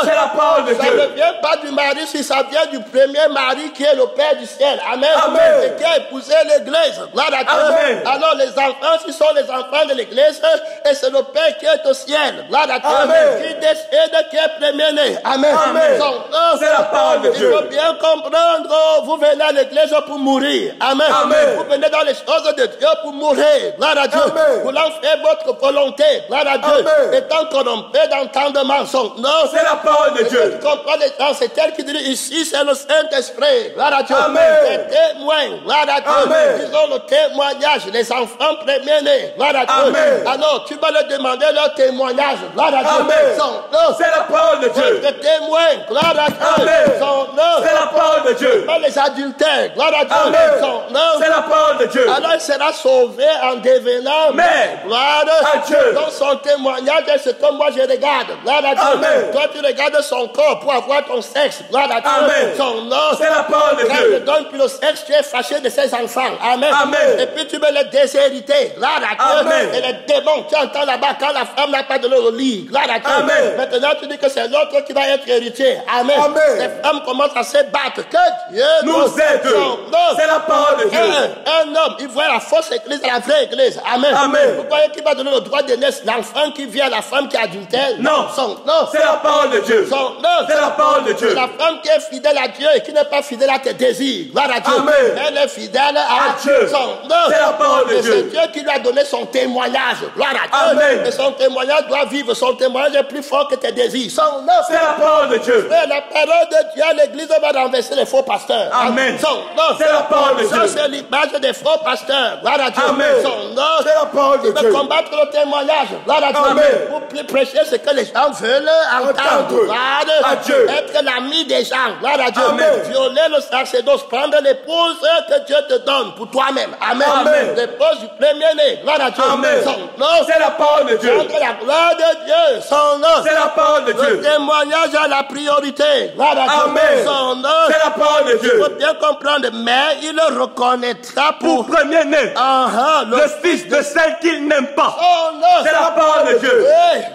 C'est la parole de Dieu. Ça ne vient pas du mari, si ça vient du premier mari qui est le Père du ciel. Amen. Amen. Et qui a épousé l'église. Gloire à Dieu. Amen. Alors les enfants, ce sont les enfants de l'église et c'est le Père qui est au ciel. Gloire à Dieu. Amen. Qui décide qui est premier-né. Amen. Amen. C'est la parole de Dieu. Il faut bien comprendre, vous venez à l'église pour mourir. Amen. Amen. Vous venez dans les choses de Dieu pour mourir. Gloire à Dieu. Amen. Voulant faire votre volonté. Gloire à Dieu. Amen. Étant corrompé d'entendement. C'est la parole de Dieu. Tu comprends les gens, c'est elle qui dit ici, c'est le Saint-Esprit. Gloire à Dieu. Amen. Les témoins. Gloire à Dieu. Amen. Ils ont le témoignage. Les enfants premiers-nés. Gloire à Dieu. Amen. Alors, tu vas leur demander leur témoignage. Gloire à Dieu. Amen. C'est la parole de Dieu. Les témoins. Gloire à Dieu. Amen. Son C'est la parole de Dieu. pas les adultères. Gloire à Dieu. Amen. Son nom. C'est la parole de Dieu. Alors il sera sauvé en devenant mère. Gloire à Dieu. Dans son témoignage, c'est comme moi je regarde. Gloire à Dieu. Amen. Toi tu regardes son corps pour avoir ton sexe. Gloire à Dieu. Amen. Son nom. C'est la parole de Quand Dieu. il te donne plus le sexe, tu es fâché de ses enfants. Amen. Amen. Et puis tu veux les déshériter. Gloire à Dieu. Amen. Et les démons, tu entends là-bas quand la femme n'a pas donné le lit. Gloire à Dieu. Amen. Maintenant tu dis que c'est l'autre qui va être héritier. Amen. Les femmes commencent à se battre. Que Dieu nous aide. C'est la parole de Dieu. Un homme, il voit la fausse église et la vraie église. Amen. Vous croyez qu'il va donner le droit de naître l'enfant qui vient à la femme qui est adultère? Non. C'est la parole de Dieu. C'est la parole de Dieu. La femme qui est fidèle à Dieu et qui n'est pas fidèle à tes désirs. Gloire à Dieu. Amen. Elle est fidèle à Dieu. C'est la parole de Dieu. C'est Dieu qui lui a donné son témoignage. Gloire à Dieu. Amen. Et son témoignage doit vivre. Son témoignage est plus fort que tes désirs. C'est la parole de Dieu. Et la parole de Dieu, l'église va renverser les faux pasteurs. Amen. C'est la parole de Dieu. Ça, c'est l'image des faux pasteurs. Gloire à Dieu. Amen. C'est la parole de Dieu. Il veut combattre le témoignage. Gloire à Dieu. Amen. Pour plus prêcher ce que les gens veulent entendre. Gloire à Dieu. Être l'ami des gens. Gloire à Dieu. Amen. Violer le sacerdoce. Prendre l'épouse que Dieu te donne pour toi-même. Amen. Amen. L'épouse du premier-né. Gloire à Dieu. Amen. C'est la parole de Dieu. Prendre la gloire de Dieu. Son nom. C'est la parole de Dieu. Le témoignage a la priorité. Gloire à Dieu. Amen. Son nom. C'est la parole de Dieu. Il faut bien comprendre, mais il le reconnaîtra pour premier-né. Le fils de celle qu'il n'aime pas. C'est la parole de Dieu.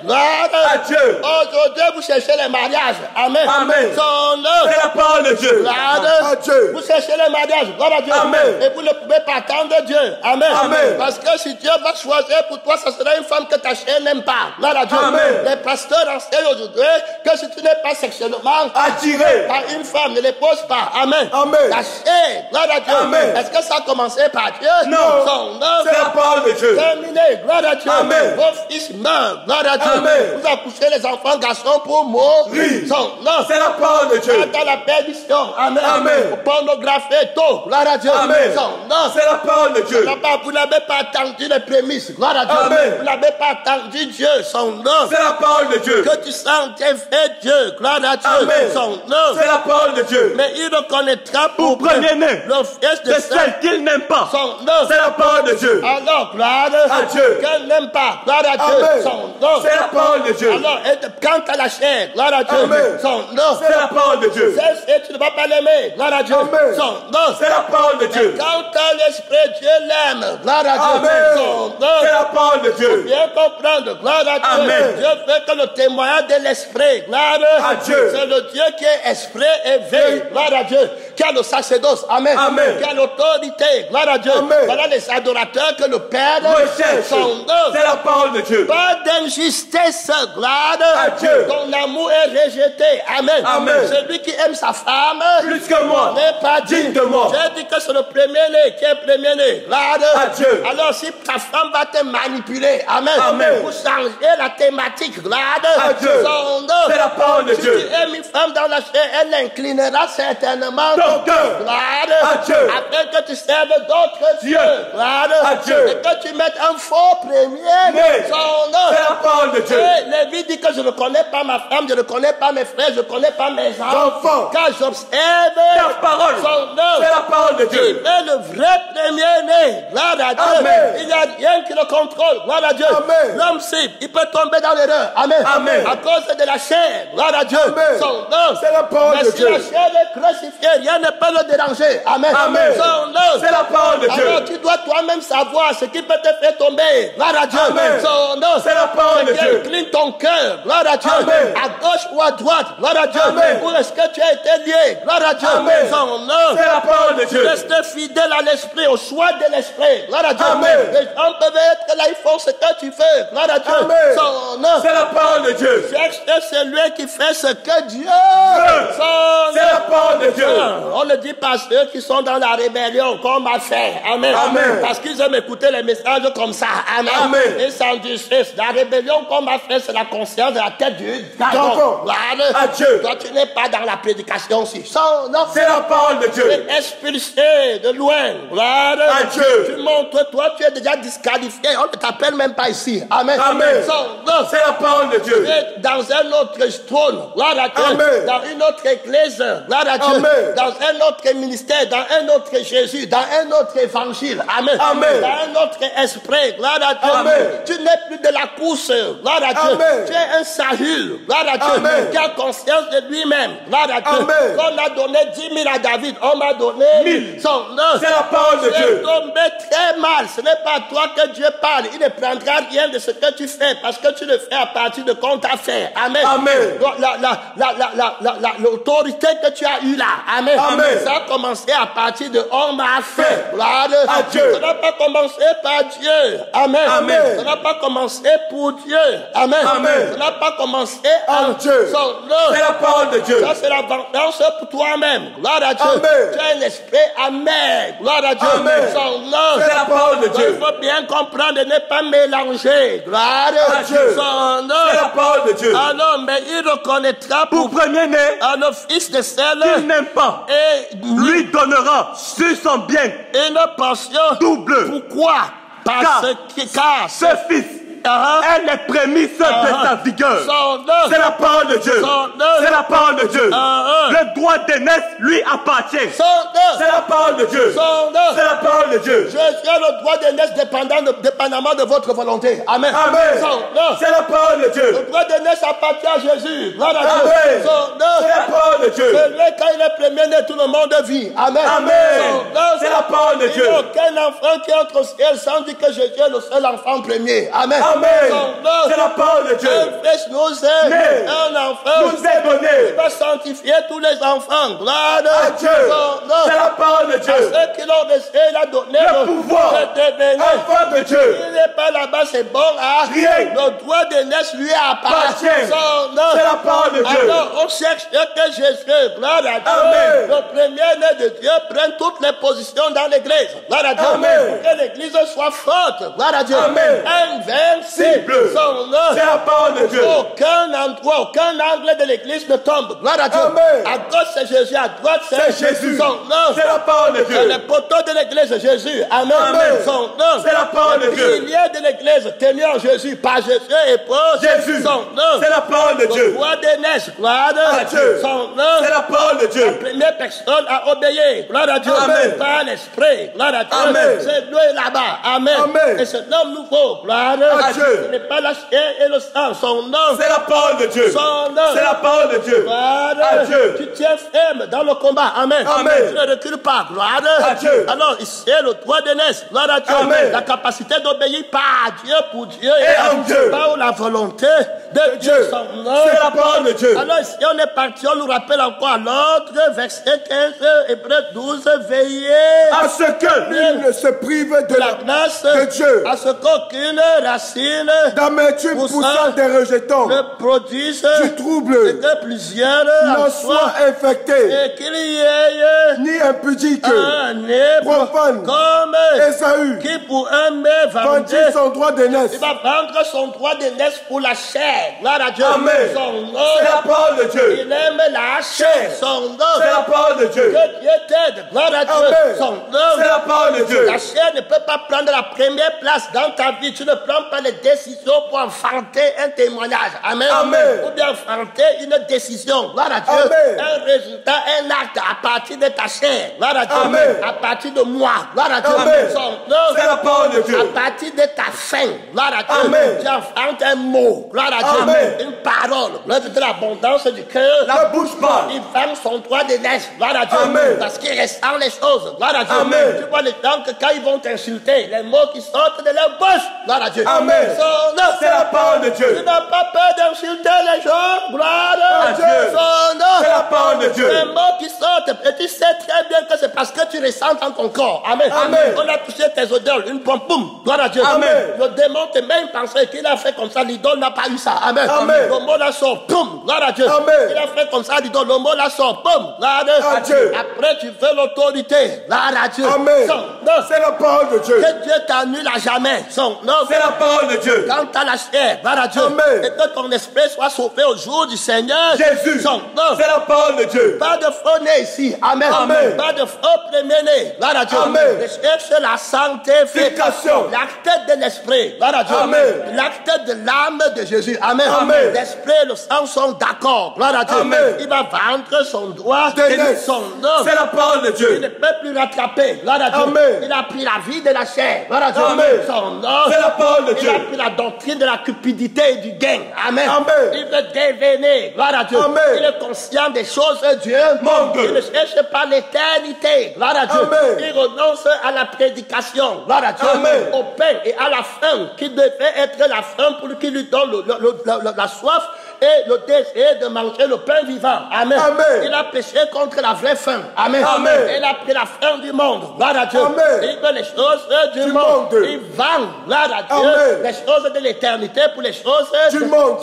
À Dieu. Aujourd'hui, vous cherchez les mariages. Amen. Amen. C'est la parole de Dieu. À Dieu. Vous cherchez les mariages. Gloire à Dieu. Amen. Et vous ne pouvez pas attendre Dieu. Amen. Amen. Parce que si Dieu va choisir pour toi, ça sera une femme que ta chair n'aime pas. Gloire à Dieu. Amen. Les pasteurs enseignent aujourd'hui que si tu n'es pas sexuellement attiré par une femme, ne les pose pas. Amen. Amen. Ta chair. Gloire à Dieu. Amen. Est-ce que ça a commencé par Dieu? Non. C'est la parole de Dieu. Terminé. Gloire à Dieu. Amen. Vos fils meurent. Gloire à Dieu. Amen. Vous accouchez les enfants garçons pour mourir. C'est la parole de Dieu. Dans la perdition. Amen. Amen. Pornographie, tout. Gloire à Dieu. Amen. C'est la parole de Dieu. Vous n'avez pas attendu les prémices. Gloire à Dieu. Amen. Vous n'avez pas attendu Dieu. Son nom. C'est la parole de Dieu. Que tu sentais fait Dieu. Gloire à Dieu. Amen. Son nom. C'est la parole de Dieu. Mais il reconnaîtra pour premier-né le fils de celle qu'il n'aime pas. Son nom. C'est la parole de Dieu. Alors, gloire à Dieu. Qu'elle n'aime pas. Gloire à Dieu. Amen. Son nom. C'est la parole de Dieu. Alors, quant à la chair, gloire à Dieu. Amen. Son nom. C'est la parole de Dieu. Et tu ne vas pas l'aimer. Gloire à Dieu. Amen. Son nom. C'est la parole de Dieu. Quant à l'esprit, Dieu l'aime. Gloire à Dieu. Amen. Son nom. C'est la parole de Dieu. Bien comprendre. Gloire à Dieu. Amen. Dieu fait que le témoignage de l'esprit. Gloire à Dieu. C'est le Dieu qui est esprit éveillé. Gloire à Dieu. Qui a le sacerdoce. Amen. Amen. Qui a l'autorité. Gloire à Dieu. Amen. Voilà les adorateurs que le Père recherche. Son nom. C'est la parole de Dieu. Pas d'injustice. Gloire à Dieu. Ton amour est rejeté. Amen. Amen. Celui qui aime sa femme plus que moi n'est pas digne de moi. J'ai dit que c'est le premier-né qui est premier-né. Gloire à Dieu. Alors si ta femme va te manipuler, amen, Amen. pour changer la thématique, gloire à Dieu. C'est la parole de Dieu. Si tu aimes une femme dans la chair, elle inclinera certainement ton cœur. Gloire à Dieu. Afin que tu serves d'autres dieux. Gloire à Dieu. Et que tu mettes un faux premier. C'est la parole de Dieu. Lévi dit que je ne connais pas ma femme, je ne connais pas mes frères, je ne connais pas mes enfants. Car j'observe ta parole. C'est la parole de Dieu. Il est le vrai premier-né. Gloire à Dieu. Amen. Il n'y a rien qui le contrôle. Gloire à Dieu. Amen. L'homme cible, il peut tomber dans l'erreur. Amen. Amen. À cause de la chair. Gloire à Dieu. Amen. Son nom. C'est la parole mais de si Dieu. la chair est crucifiée, rien ne peut le déranger. Amen. Amen. Son nom. C'est la parole de Dieu. Alors tu dois toi-même savoir ce qui peut te faire tomber. Gloire à Dieu. Amen. Son nom. C'est la parole de Dieu. Incline ton cœur. Gloire à Dieu. Amen. À gauche ou à droite. Gloire à Dieu. Amen. Où est-ce que tu as été lié? Gloire à Dieu. Amen. Son nom. C'est la parole de Dieu. Reste fidèle à l'esprit, au choix de l'esprit. Gloire à Dieu. Amen. Les gens peuvent être là, ils font ce que tu veux. Gloire à Dieu. Amen. Son nom. C'est la parole de Dieu. C'est lui qui fait ce que Dieu. C'est la parole de Dieu. On ne dit pas ceux qui sont dans la rébellion comme a fait. Amen. Amen. Parce qu'ils aiment écouter les messages comme ça. Amen. Amen. Et sans justice. La rébellion comme a fait, c'est la conscience de la tête du dragon. Gloire à Dieu. Toi, tu n'es pas dans la prédication aussi. Son nom. C'est la parole de Dieu. Tu es expulsé de loin. Gloire à Dieu. Tu montres, toi, tu es déjà disqualifié. On ne t'appelle même pas ici. Amen. Amen. Son nom. C'est la parole de Dieu. Tu es dans un autre trône. Gloire à Dieu. Amen. Dans une autre église. Gloire à Dieu. Amen. Dans un autre ministère. Dans un autre Jésus. Dans un autre évangile. Amen. Amen. Dans un autre esprit. Gloire à Dieu. Amen. Tu n'es plus de la course. Gloire à Dieu. Amen. Tu es un Saül. Gloire à Dieu. Amen. Qui a conscience de lui-même. Gloire à Dieu. Amen. On a donné 10 000 à David. On m'a donné 1000. son nom. C'est la parole de Tu es Dieu. tombé très mal. Ce n'est pas à toi que Dieu parle. Il ne prendra rien de ce que tu fais parce que tu le fais à partir de compte à faire. Amen. Amen. Amen. L'autorité que tu as eue là. Amen. Amen. Ça a commencé à partir de homme à fait. Gloire à Dieu. Ça n'a pas commencé par Dieu. Amen. Amen. Ça n'a pas commencé pour Dieu. Amen. Amen. Ça n'a pas commencé en Dieu. son nom. C'est la parole de Dieu. Ça, c'est la vengeance pour toi-même. Gloire à Dieu. Amen. Tu as un esprit amer. Gloire à Dieu. Amen. Son nom. C'est la parole de Dieu. Il faut bien comprendre et ne pas mélanger. Gloire à Dieu. Son nom. C'est la parole de Dieu. Alors, mais il reconnaîtra pour premier-né à nos fils de celle qu'il n'aime pas. Et lui donnera sur son bien une pension double. Pourquoi? Car ce fils est les prémices de sa vigueur. C'est la parole de Dieu. C'est la parole de Dieu. Le droit d'aînesse lui appartient. C'est la parole de Dieu. C'est la parole de Dieu. Je suis le droit d'aînesse dépendamment de votre volonté. Amen. Amen. C'est la parole de Dieu. Le droit d'aînesse appartient à Jésus. Amen. C'est la parole de Dieu. Quand il est premier-né, tout le monde vit. Amen. Amen. C'est la parole de Dieu. Il n'y a aucun enfant qui entre au ciel sans dire que Jésus est le seul enfant premier. Amen. Amen. C'est la parole de Dieu. Un fils nous est, un enfant nous est donné. Il va sanctifier tous les enfants. Gloire à Dieu. C'est la parole de Dieu. À ceux qui l'ont reçu, il a donné le pouvoir de devenir enfant de Dieu. Il n'est pas là-bas, c'est bon. Hein? Rien. Le droit d'aînesse lui appartient. C'est la parole de Dieu. Alors, on cherche que Jésus, gloire à Dieu, Amen. le premier-né de Dieu, prenne toutes les positions dans l'église. Gloire à Dieu. Amen. Pour que l'église soit forte. Gloire à Dieu. Amen. Invincible. C'est la parole de Dieu. Aucun endroit, aucun angle de l'église ne tombe. Gloire à Dieu. Amen. À gauche, c'est Jésus. À droite, c'est Jésus. Son nom. C'est la parole de Dieu. C'est le poteau de l'église, Jésus. Amen. Amen. Son nom. C'est la parole de Dieu. Le pilier de l'église, tenu en Jésus. Par Jésus et pour Jésus. Son nom. C'est la parole de Dieu. Le roi des neiges. Gloire à Dieu. Son nom. C'est la parole de Dieu. La première personne à obéir. Gloire à Dieu. Amen. Par l'esprit. Gloire à Dieu. Amen. C'est lui là-bas. Amen. Amen. Et cet homme nouveau. Gloire à Dieu. Ce n'est pas la chair et le sang. Son nom. C'est la parole de Dieu. Son nom. C'est la parole de Dieu. Gloire à Dieu. Tu tiens ferme dans le combat. Amen. Amen. Tu ne recules pas. Gloire à Dieu. Alors, ici est le droit d'aînesse. Gloire à Dieu. Amen. La capacité d'obéir par Dieu, pour Dieu et en Dieu. Par la volonté de Dieu. Son nom. C'est la parole de Dieu. Alors, ici, on est parti. On nous rappelle encore l'autre, verset 15, Hébreux 12, veillez à ce que nul ne se prive de la grâce de Dieu, à ce qu'aucune racine d'amertume poussant des rejetons ne produise du trouble et que plusieurs n'en soient infectés, et qu'il y ait ni impudique, un hébreu profane, comme Ésaü, qui pour un mai va vendit son droit d'aînesse. il va vendre son droit d'aînesse pour la chair. Gloire à Dieu. Amen. C'est la parole de Dieu. Il aime la chair. Son nom. C'est la parole de Dieu. Que Dieu t'aide. Gloire à Dieu. Amen. Son nom. C'est la parole de Dieu. La chair ne peut pas prendre la première place dans ta vie. Tu ne prends pas les décisions pour enfanter un témoignage. Amen. Amen. Ou bien enfanter une décision. Gloire à Dieu. Amen. Un résultat, un acte à partir de ta chair. Gloire à Dieu. Amen. À partir de moi. Gloire à Dieu. Amen. Son nom. C'est la parole de Dieu. À partir de ta faim. Gloire à Dieu. Amen. Tu enfantes un mot. Gloire à Dieu. Amen. Une parole. Gloire de l'abondance du cœur. La bouche parle. Il ferme son droit d'aînesse. Gloire à Dieu. Amen. Parce qu'il ressent les choses. Gloire à Dieu. Amen. Tu vois les gens que quand ils vont t'insulter, les mots qui sortent de leur bouche. Gloire à Dieu. Amen. C'est la parole de Dieu. Tu n'as pas peur d'insulter les gens. Gloire à Dieu. C'est la parole de Dieu. Les mots qui sortent. Et tu sais très bien que c'est parce que tu ressens dans ton corps. Amen. Amen. On a touché tes odeurs. Une pompe. Boum. Gloire à Dieu. Amen. Le démon te même pensé qu'il a fait comme ça. L'idole n'a pas eu ça. Amen. Amen. Le mot la sort. Boum. Gloire à Dieu. Amen. Il a fait comme ça. L'idole. Le mot la sort. Boum. Gloire à Dieu. Après, tu veux l'autorité. Gloire à Dieu. Amen. C'est la parole de Dieu. Que Dieu t'annule à jamais. Son nom. C'est la parole de Dieu. Quand tu as la chair, gloire à Dieu. Amen. Et que ton esprit soit sauvé au jour du Seigneur. Jésus. Son nom. C'est la parole de Dieu. Pas de faux né ici. Amen. Amen. Pas de faux premier-né. Gloire à Dieu. Amen. Recherche la sanctification. L'acte de l'esprit. Gloire à Dieu. Amen. L'acte de l'âme de Jésus. Amen. Amen. L'esprit et le sang sont d'accord. Gloire à Dieu. Amen. Il va vendre son droit d'aînesse. son nom. C'est la parole de Dieu. Il ne peut plus rattraper. Gloire à Dieu. Amen. Il a pris la vie de la chair. Gloire à Dieu. Amen. Son nom. C'est la parole de Il Dieu. a pris la doctrine de la cupidité et du gain. Amen. Amen. Il veut devenir. Gloire à Dieu. Amen. Il est conscient des choses de Dieu. Monde. Il ne cherche pas l'éternité. Gloire à Dieu. Amen. Il renonce à la prédication. Gloire à Dieu. Amen. Au pain et à la faim qui devait être la faim pour qu'il lui donne la soif et le désir de manger le pain vivant. Amen. Amen. Il a péché contre la vraie faim. Amen. Amen. Il a pris la faim du monde. Gloire à Dieu. Amen. Il veut les choses du monde. Il vend, gloire à Dieu, Amen. les choses de l'éternité pour les choses du monde.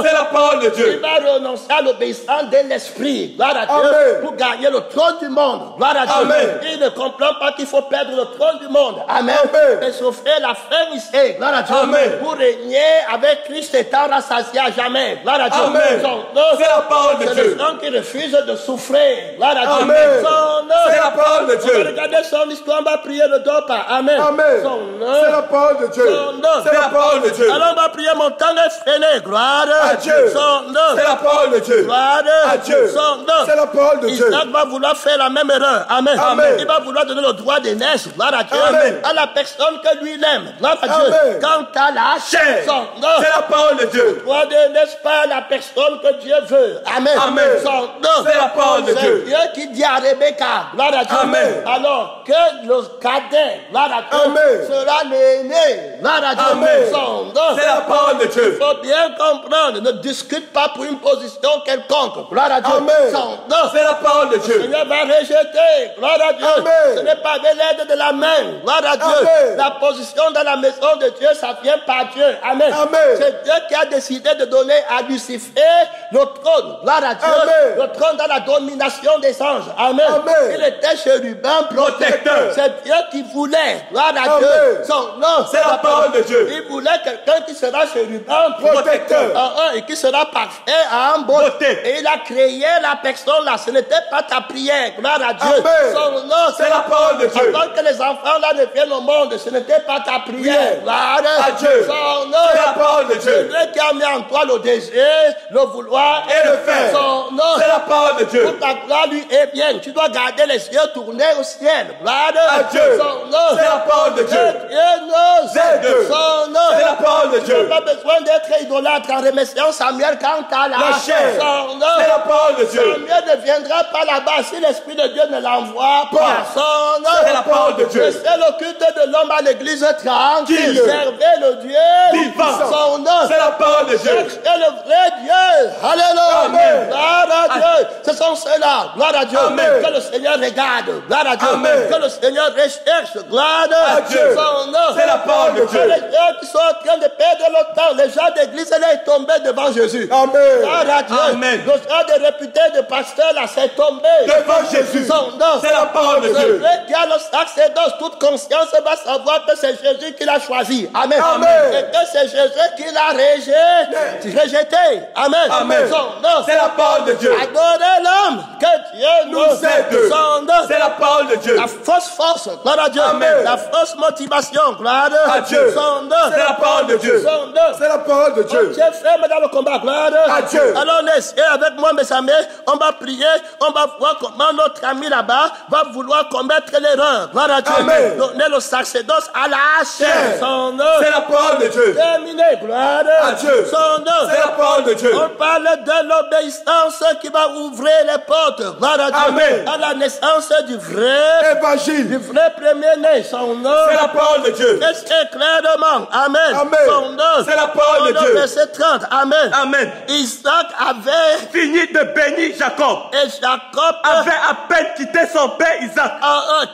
C'est la parole de Dieu. Il va renoncer à l'obéissance de l'esprit. Gloire à Dieu. Amen. Pour gagner le trône du monde. Gloire à Dieu. Amen. Il ne comprend pas qu'il faut perdre le trône du monde. Amen. Amen. Et souffrir la faim ici. Gloire à Dieu. Amen. Pour régner avec Christ étant rassasié à jamais. Gloire à Dieu. Amen. C'est la parole de Dieu. C'est les gens qui refusent de souffrir. Gloire à Dieu. Amen. C'est la parole de Dieu. On va regarder son histoire, on va prier le dopa. Amen. Amen. C'est la parole de Dieu. C'est la parole de Dieu. Alors on va prier mon temps effréné. Gloire à Dieu. C'est la parole de Dieu. Gloire à Dieu. C'est la parole de Dieu. Isaac va vouloir faire la même erreur. Amen. Amen. Il va vouloir donner le droit d'aînesse. Gloire à Dieu. Amen. À la personne que lui il aime. Gloire à Dieu. Amen. Quant à la chair, c'est la parole de Dieu. Le droit d'aînesse pas la personne que Dieu veut. Amen. Amen. C'est la parole de Dieu. C'est Dieu qui dit à Rebecca. Gloire à Dieu. Amen. Alors que le cadet, gloire à Dieu, Amen. sera l'aîné. Gloire à Dieu. Amen. Son C'est la parole de Dieu. Il faut bien comprendre. Ne discute pas pour une position quelconque. Gloire à Dieu. Amen. Son C'est la parole de Dieu. Le Seigneur va rejeter. Gloire à Dieu. Amen. Ce n'est pas de l'aide de la main. Gloire à Dieu. Amen. La position dans la maison de Dieu, ça vient par Dieu. Amen. Amen. C'est Dieu qui a décidé de donner à Lucifer le trône. Gloire à Dieu. Amen. Le trône dans la domination des anges. Amen. Amen. Il était chérubin protecteur. C'est Dieu qui voulait. Gloire à Dieu. Son nom. C'est la parole de Dieu. Il voulait quelqu'un qui sera chérubin protecteur. Et qui sera parfait en beauté. Et il a créé la personne là. Ce n'était pas ta prière. Gloire à Dieu. Amen. Son nom. C'est la parole de Dieu. Avant que les enfants là ne viennent au monde, ce n'était pas ta prière. Gloire à Dieu. Son nom. C'est la parole de Dieu. C'est Dieu qui a mis en toi le désir, le vouloir et le faire. Son nom. C'est la parole de Dieu. Pour ta gloire lui est bien. Tu dois garder les yeux tournés au ciel. Gloire à Dieu. Son nom. C'est la parole de Dieu. C'est Dieu. Son nom. C'est la parole de Tu Dieu. n'as pas besoin d'être idolâtre en remerciant Samuel quant à la chair. Son nom. C'est la parole de Dieu. Samuel ne viendra pas là-bas si l'Esprit de Dieu ne l'envoie pas. Son nom. C'est la parole de Dieu. C'est le culte de l'homme à l'église tranquille. Dieu. Servez le Dieu Vivant. Son nom. C'est la parole de Dieu. C'est le vrai Dieu. Alléluia. Amen. Gloire à Dieu. Ce sont ceux-là. Gloire à Dieu. Amen. Que le Seigneur regarde. Gloire à Dieu. Amen. Que le Seigneur recherche. Gloire à Dieu. Son nom. C'est la parole de Que Dieu. les gens qui sont en train de perdre le temps, les gens d'église, elle est tombée devant Jésus. Amen. Gloire à Dieu. Amen. Le gens de réputé de pasteur là, c'est tombé devant Jésus. Son nom. C'est la parole de Dieu. Celui qui a le sacerdoce, toute conscience va savoir que c'est Jésus qui l'a choisi. Amen. Amen. Et que c'est Jésus qui l'a rejeté. Amen. Amen. Son nom. C'est la parole de Dieu. Adorez l'homme que Dieu nous aide. Son nom. C'est la parole de Dieu. La fausse force, gloire à Dieu. Amen. La fausse motivation, gloire à Dieu. Son nom. C'est la parole de Dieu. Son nom. C'est la parole de Dieu. Dieu ferme dans le combat, gloire à Dieu. Alors laissez avec moi mes amis, on va prier, on va voir comment notre ami là-bas va vouloir commettre l'erreur. Gloire à Dieu. Amen. Donner le sacerdoce à la chair. Son nom. C'est la parole de Dieu. Terminé, gloire à Dieu. Son nom. C'est la parole de Dieu. On parle de l'obéissance qui va ouvrir les portes. Gloire à Dieu. Amen. À la naissance du vrai évangile. Du vrai premier-né. Son nom. C'est la parole de Dieu. C'est clairement. Amen. Amen. Son nom. C'est la parole de Dieu. Verset 30. Amen. Amen. Isaac avait fini de bénir Jacob. Et Jacob avait à peine quitté son père Isaac.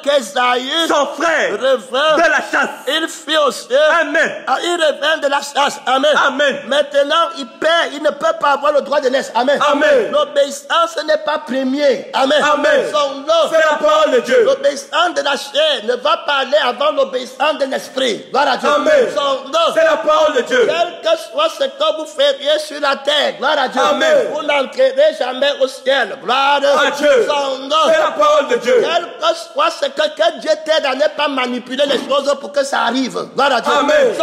Qu'Esaü, son frère, revint de la chasse. Il fit aussi. Amen. Il revint de la chasse. Amen. Amen. Maintenant, il perd. Il ne peut pas avoir le droit de naître. Amen. Amen. L'obéissance n'est pas premier. Amen. Amen. Son nom. C'est la parole de Dieu. L'obéissance de la chair ne va pas aller avant l'obéissance de l'esprit. Gloire à Dieu. Amen. Son nom. C'est la parole de Dieu. Quel que soit ce que vous feriez sur la terre, gloire à Dieu. Amen. Vous n'entrerez jamais au ciel. Gloire à Dieu. Son nom. C'est la parole de Dieu. Quel que soit ce que Dieu t'aide à ne pas manipuler les choses pour que ça arrive. Gloire à Dieu. Amen.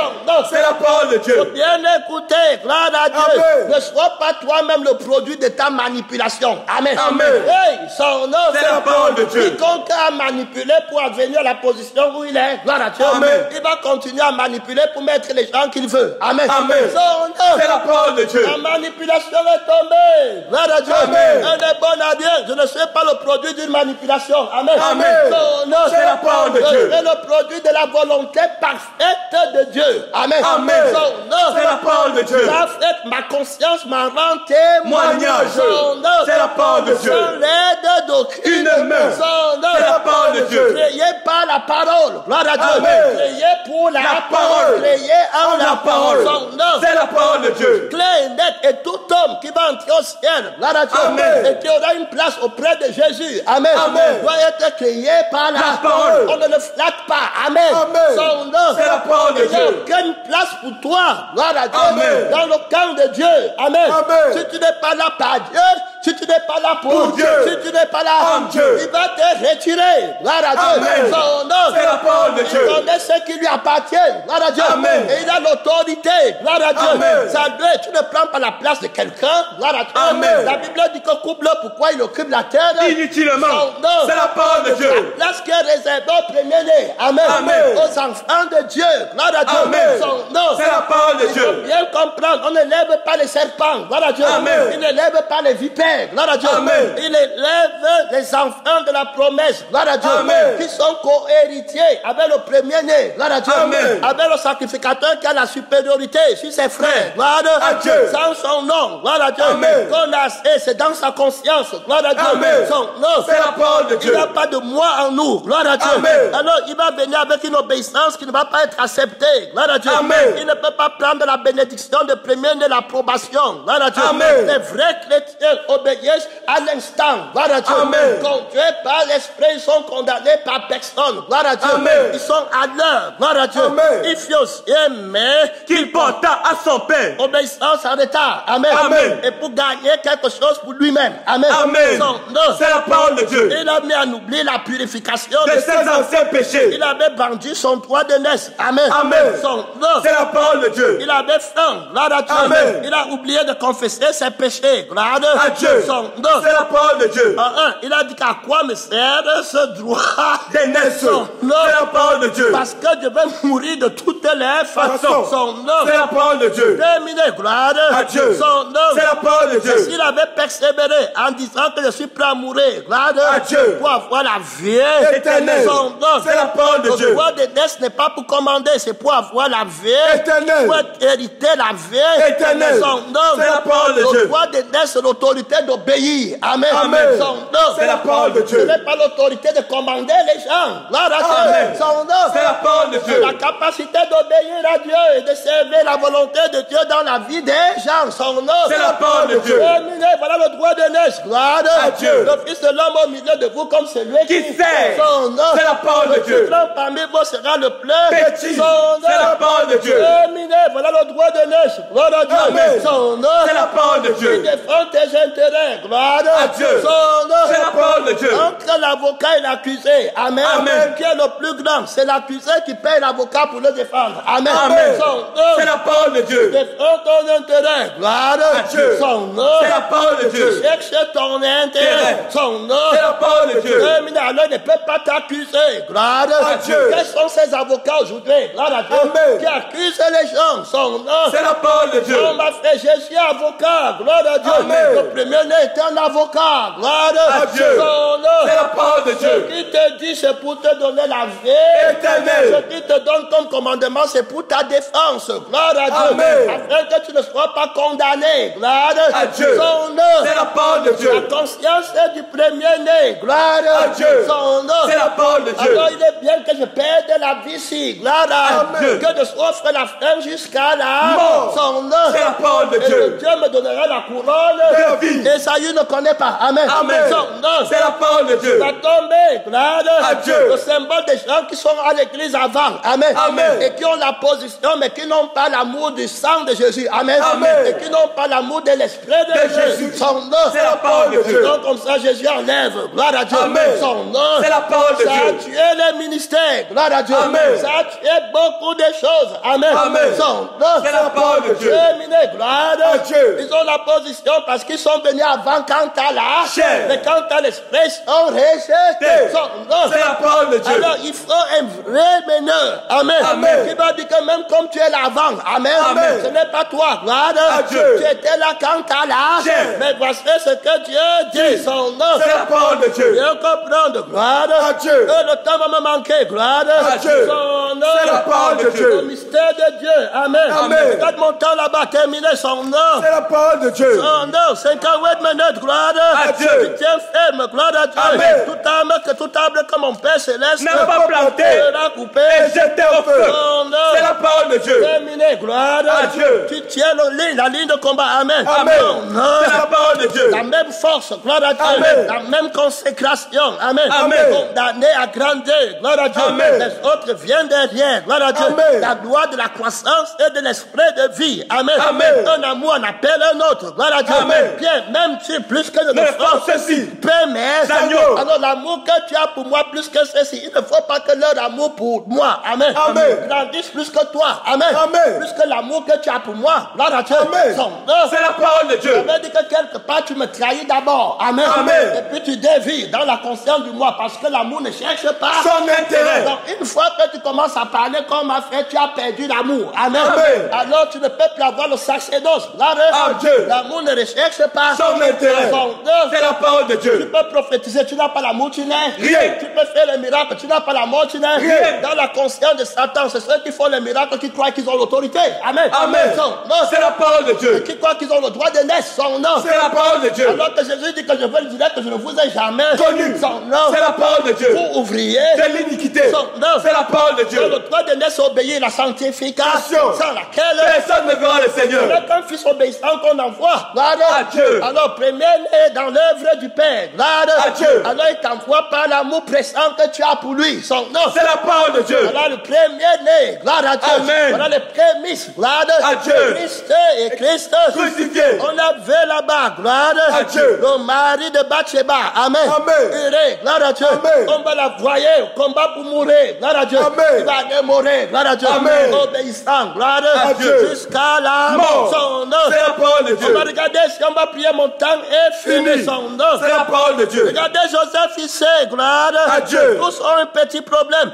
C'est la parole de Dieu. Bien écouter. Gloire à Dieu. Amen. Ne sois pas toi-même le produit de ta manipulation. Amen. Amen. Hey, son nom, c'est la parole de Dieu. Quiconque a manipulé pour advenir à la position où il est, gloire à Dieu. Amen. Il va continuer à manipuler pour mettre les gens qu'il veut. Amen. Amen. Son nom, c'est la parole de Dieu. la manipulation est tombée. Gloire à Dieu. Amen. Elle est bonne à bien. Je ne suis pas le produit d'une manipulation. Amen. Amen. Son nom, c'est la parole de Dieu. C'est le produit de la volonté parfaite de Dieu. Amen. Amen. Son nom, c'est la parole de Dieu. ma conscience m'en rend témoignage. C'est la parole de Dieu. Sans l'aide d'aucune main. C'est la parole de Dieu. Créé par la parole. Gloire à Dieu. Amen. Créé pour la parole. Créé en la parole. C'est la parole de Dieu. Clair et net. Et tout homme qui va entrer au ciel, gloire à Dieu, Amen. et qui aura une place auprès de Jésus, Amen, Amen. doit être créé par la parole. On ne le flatte pas. Amen. Amen. C'est la parole de Il n'y a Dieu. aucune place pour toi, gloire à Dieu, Amen. dans le camp de Dieu. Amen. Amen. Si tu n'es pas là par Dieu, si tu n'es pas là pour Dieu, si tu n'es pas là, en Dieu, il va te retirer. Gloire à Dieu. Amen. Son nom, c'est la parole de Dieu. Il connaît ce qui lui appartient. Gloire à Dieu. Amen. Et il a l'autorité. Gloire à Dieu. Amen. Ça doit, tu ne prends pas la place de quelqu'un. Gloire à Dieu. Amen. La Bible dit que couple, pourquoi il occupe la terre? Inutilement. Son nom, C'est la parole de Dieu. La place qui est réservée au premier-né. Amen. Amen. Aux enfants de Dieu. Gloire à Dieu. Amen. Son nom, C'est la parole de il faut Dieu. bien comprendre. On n'élève pas les serpents. Gloire à Dieu. Amen. Il n'élève pas les vipères. Gloire à Dieu. Amen. Il élève les enfants de la promesse. Gloire à Dieu. Amen. Qui sont co-héritiers avec le premier-né. Gloire à Dieu. Amen. Avec le sacrificateur qui a la supériorité sur ses frères. Gloire à Dieu. Sans son nom. Gloire à Dieu. Amen. Qu'on a, c'est dans sa conscience. Gloire à Dieu. Amen. Son nom. C'est la parole de Dieu. Il n'y a pas de moi en nous. Gloire à Dieu. Amen. Alors il va venir avec une obéissance qui ne va pas être acceptée. Gloire à Dieu. Amen. Il ne peut pas prendre la bénédiction de premier-né, l'approbation. Gloire à Dieu. Amen. Les vrais chrétiens obéissent à l'instant. Gloire à Dieu. Amen. Conduits par l'esprit, ils sont condamnés par personne. Gloire à Dieu. Amen. Ils sont à l'heure. Gloire à Dieu. Amen. Il fit aussi aimer Qu'il porta à son Père. obéissance en retard. Amen. Amen. Et pour gagner quelque chose pour lui-même. Amen. Amen. Son nom. C'est la parole de Dieu. Il a mis en oubli la purification De ses anciens péchés. Il avait vendu son droit de naissance. Amen. Amen. Son nom. C'est la parole de Dieu. Il avait faim. Gloire à Dieu. Amen. Il a oublié de confesser ses péchés. Gloire À Dieu. Son nom. C'est la parole de Dieu. Il a dit qu'à quoi me sert ce droit Des naisses. Son nom. C'est la parole de Dieu. Parce que je vais mourir de toutes les façons. Son nom. C'est la parole de Dieu. Terminé. Gloire À Dieu. Son nom. C'est la parole de Dieu. S'il avait persévéré en disant que je suis prêt à mourir, gloire À Dieu. pour avoir la vie Éternelle. Son nom. C'est la parole de Dieu. Le droit de naissance n'est pas pour commander, c'est pour avoir la vie Éternelle. pour hériter la vie Éternelle. Son nom. C'est la parole de Dieu. Le droit de naissance, c'est l'autorité d'obéir. Amen. Amen. Son nom. C'est la parole de Dieu. Ce n'est pas l'autorité de commander les gens. Gloire à Dieu. Amen. Son nom. C'est la parole de Dieu. La capacité d'obéir à Dieu et de servir la volonté de Dieu dans la vie des gens. Son nom. C'est la parole de Dieu. Terminé. Voilà le droit de naissance. Gloire À Dieu. Le Fils de l'homme au milieu de vous comme celui Qui sert. son nom. C'est la parole de Le Dieu. plus grand parmi vous sera le plus Petit. Son nom. C'est la parole de Dieu. Terminé. Voilà le droit de naissance. Gloire à Dieu. Amen. Son nom. C'est la parole de Il Dieu. défend tes intérêts. Gloire À Dieu. Son nom. C'est la parole de Dieu. Entre l'avocat et l'accusé. Amen. Amen. Qui est le plus grand? C'est l'accusé qui paye l'avocat pour le défendre. Amen. Amen. Son nom. C'est la parole de Dieu. Défends ton intérêt. Gloire À Dieu. Son nom. C'est la parole de Dieu. Cherche ton intérêt. Son nom. C'est la parole de Dieu. Terminé. Alors, il ne peut pas t'accuser. Gloire À Dieu. Quels sont ces avocats aujourd'hui? Gloire à Dieu. Amen. Qui accusent les gens. Son nom. C'est la parole de Dieu. On m'a fait, je suis avocat. Gloire à Dieu. Amen. Le premier-né est un avocat. Gloire À Dieu. Son nom. C'est la parole de Ce Dieu. qui te dit, c'est pour te donner la vie Éternelle. Ce qui te donne comme commandement, c'est pour ta défense. Gloire à Dieu. Amen. Afin que tu ne sois pas condamné. Gloire À Dieu. Son nom. C'est la parole de Dieu. La conscience est du premier-né. Gloire À Dieu. Son nom. C'est la parole de Dieu. Alors il est bien que je perde la vie ici. Gloire à Dieu. Que je souffre la fin jusqu'à la mort. Son nom. C'est la parole de Et Dieu. que Dieu me donnera la couronne. De la vie. Esaü ne connaît pas. Amen. Amen. Son nom. C'est la parole de Dieu. Va tomber, gloire À Dieu. le symbole des gens qui sont à l'église avant, amen. Amen. Et qui ont la position, mais qui n'ont pas l'amour du sang de Jésus, amen. Amen. Et qui n'ont pas l'amour de l'esprit de Jésus. Jésus. Son nom, C'est la parole de Dieu. donc comme ça, Jésus enlève, gloire à Dieu. Amen. Son nom, C'est la parole de ça a Dieu. tué les ministères, gloire à Dieu. Amen. Ça a tué beaucoup de choses, amen. Amen. Son nom, C'est la parole de Dieu. terminé, gloire À Dieu. Ils ont la position parce qu'ils sont venus avant quand quant à la chair, mais quant à l'esprit, sont rejetés. C'est la parole de Dieu. Alors, il faut un vrai meneur. Amen. Amen. Qui va dire que même comme tu es là avant, amen. Amen. Ce n'est pas toi, gloire à Dieu. Tu étais là quand à la chair. Mais voici ce que Dieu dit. Son nom. C'est la parole de Dieu. Je comprends, gloire à Dieu. Que le temps va me manquer, gloire à Dieu. Son nom. C'est la parole de Dieu. Le mystère de Dieu. Amen. Amen. Regarde mon temps là-bas, terminé son nom. C'est la parole de Dieu. Son nom, 58 minutes, gloire à Dieu. Tu tiens ferme, gloire à Dieu. Amen. Tout arbre que mon Père céleste n'a pas planté sera coupé et jeté au feu. C'est la parole de Dieu. Terminé, gloire à Dieu. Tu tiens la ligne de combat. Amen. Amen. C'est la parole de Dieu. La même force, gloire à Dieu. Amen. La même consécration. Amen. Amen. Condamné à grandir, gloire à Dieu. Amen. Les autres viennent derrière, gloire à Dieu. Amen. La gloire de la croissance et de l'esprit de vie. Amen. Amen. Un amour en appelle un autre, gloire à Dieu. Amen. Bien, même si plus que de nos forces, ceci. mais alors l'amour que tu as pour moi plus que ceci, il ne faut pas que leur amour pour moi, amen, Amen. grandisse plus que toi, amen, Amen. plus que l'amour que tu as pour moi, gloire à Dieu. Amen. C'est la parole de Dieu. Ça veut dire que quelque part tu me trahis d'abord, amen. Amen. Et puis tu dévies dans la conscience du moi parce que l'amour ne cherche pas son intérêt. Donc une fois que tu commences à parler comme a fait, tu as perdu l'amour, amen. Amen. Alors tu ne peux plus avoir le sacerdoce, Dieu. L'amour ne recherche pas son intérêt. C'est la parole de Dieu. Tu peux prophétiser, tu n'as pas l'amour, tu n'es rien. Tu peux faire les miracles, tu n'as pas l'amour, tu n'es rien. Dans la conscience de Satan, c'est ceux qui font les miracles qui croient qu'ils ont l'autorité. Amen. Amen. C'est la parole de Dieu. Qui croient qu'ils ont le droit de naître, son nom. C'est la parole de Dieu. Alors que Jésus dit que je veux le dire que je ne vous ai jamais connu. Son nom. C'est la parole de Dieu. Vous ouvriez de l'iniquité. C'est la parole de Dieu. Le droit de naître, obéir la sanctification sans laquelle personne ne verra le Seigneur. C'est un fils obéissant qu'on envoie. À Dieu. Alors, premier-né dans l'œuvre du Père. À Dieu. Alors, il t'envoie par l'amour pressant que tu as pour lui. Son nom. C'est la parole de Dieu. Voilà le premier-né. Gloire à Dieu. Amen. Voilà les prémices. Gloire à Dieu. Christ et Christ crucifié. On avait là-bas. Gloire à Dieu. Le mari de Bathsheba. Amen. Amen. Gloire à Dieu. Amen. On va la voyer au combat pour mourir. Gloire à Dieu. Amen. Il va aller mourir. Gloire à Dieu. Amen. Obéissant. Gloire à Dieu. Jusqu'à la mort. Son nom. C'est la parole de Dieu. On va regarder si on va prier mon temps et fini. Son nom. C'est la parole de Dieu. Regardez Joseph ici. Gloire à Dieu. Tous ont un petit problème.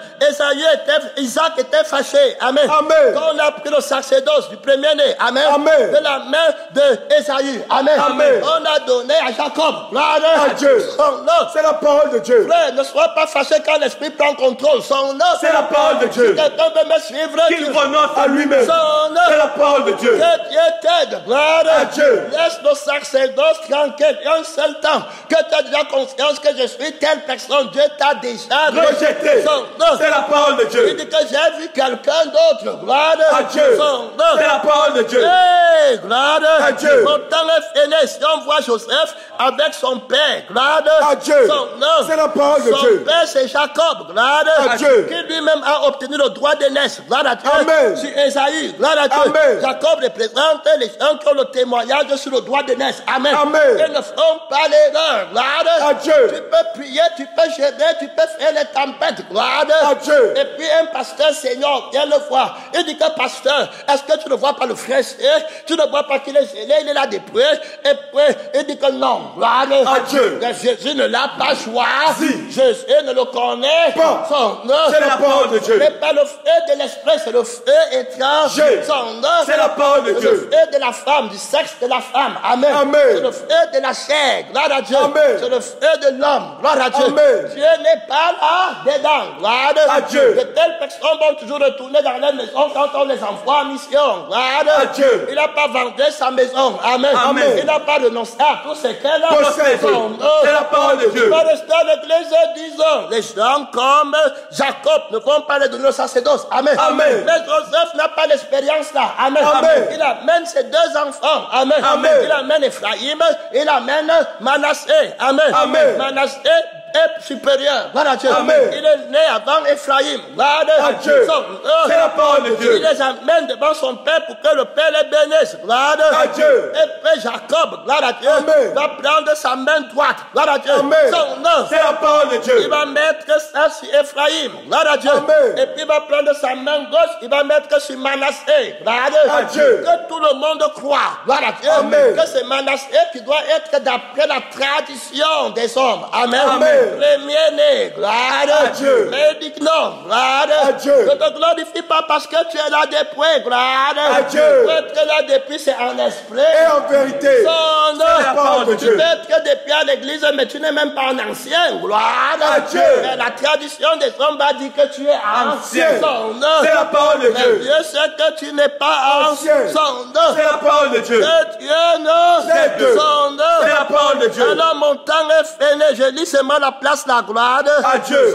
Isaac était fâché. Amen. Amen. Quand on a pris le sacerdoce du premier-né. Amen. Amen. De la main d'Ésaü. Amen. Amen. On a donné à Jacob. Gloire à Dieu. Son nom. C'est la parole de Dieu. Frère, ne sois pas fâché quand l'esprit prend contrôle. Son nom. C'est la parole de Dieu. Si quelqu'un veut me suivre, qu'il renonce à lui-même. Son nom. C'est la parole de Dieu. Que Dieu t'aide. Gloire à Dieu. Laisse le sacerdoce tranquille. Un seul temps. Que tu as déjà conscience que je suis telle personne. Dieu t'a déjà rejeté. C'est la parole de Dieu. Il dit que j'ai vu quelqu'un d'autre. Gloire à Dieu. C'est la parole de Dieu. Hey, gloire à Dieu. Mon temps est fini. Si on voit Joseph avec son père, gloire à Dieu. C'est la parole de Dieu. Son père, c'est Jacob, gloire à Dieu. Qui lui-même a obtenu le droit de naître. Gloire à Dieu. Amen. Sur Esaü, gloire à Dieu. Amen. Jacob représente les gens qui ont le témoignage sur le droit de naître. Amen. Amen. Ils ne feront pas l'erreur. Gloire à Dieu. Tu peux prier, tu peux gêner, tu peux faire les tempêtes. Gloire à Dieu. Et puis un pasteur Seigneur vient le voir. Il dit que pasteur, est-ce que tu ne vois pas le frère? Tu ne vois pas qu'il est gêné, il est là depuis. Et puis il dit que non. Gloire à Dieu. Que Jésus ne l'a pas choisi. Jésus ne le connaît pas. Son nom. C'est la parole de Dieu. Ce n'est pas le feu de l'esprit, c'est le feu étranger. Son nom. C'est la parole de Dieu. C'est le feu de la femme, du sexe de la femme. Amen. Amen. C'est le feu de la chair. Gloire à Dieu. Amen. C'est le feu de l'homme. Gloire à Dieu. Amen. Dieu n'est pas là dedans. Gloire à Dieu. De telles personnes vont toujours retourner dans leur maison quand on les envoie en mission. Gloire à Dieu. Il n'a pas vendu sa maison. Amen. Amen. Il n'a pas renoncé à tout ce qu'elle a. C'est la parole de Dieu. Il va rester à l'église 10 ans. Les gens comme Jacob ne vont pas les donner au sacerdoce. Amen. Amen. Mais Joseph n'a pas l'expérience là. Amen. Amen. Il amène ses 2 enfants. Amen. Amen. Il amène Ephraïm. Il amène Manassé. Amen. Amen. Manassé est supérieur. Gloire à Dieu. Amen. Il est né avant Ephraïm. Gloire à Dieu. C'est la parole de Dieu. Il les amène devant son père pour que le père les bénisse. Gloire à Dieu. Et puis Jacob, gloire à Dieu, Amen. va prendre sa main droite. Gloire à Dieu. Amen. C'est la parole de Dieu. Il va mettre ça sur Ephraïm. Gloire à Dieu. Amen. Et puis il va prendre sa main gauche, il va mettre sur Manassé. Gloire à Dieu. Que tout le monde croit. Gloire à Dieu. Amen. Que c'est Manassé qui doit être d'après la tradition des hommes. Amen. Amen. Premier-né. Gloire à Dieu. Mais dis non. Gloire à Dieu. Ne te glorifie pas parce que tu es là depuis. Gloire à Dieu. Tu être là depuis, c'est en esprit. Et en vérité. C'est la parole de Dieu. Tu peux être depuis à l'église, mais tu n'es même pas un ancien. Gloire à Dieu. Mais la tradition des hommes va dire que tu es ancien. C'est la parole de Dieu. Mais Dieu sait que tu n'es pas ancien. C'est la parole de Dieu. Que Dieu non. C'est la parole de Dieu. Alors mon temps est fini. Je lis seulement la place, la gloire. À Dieu.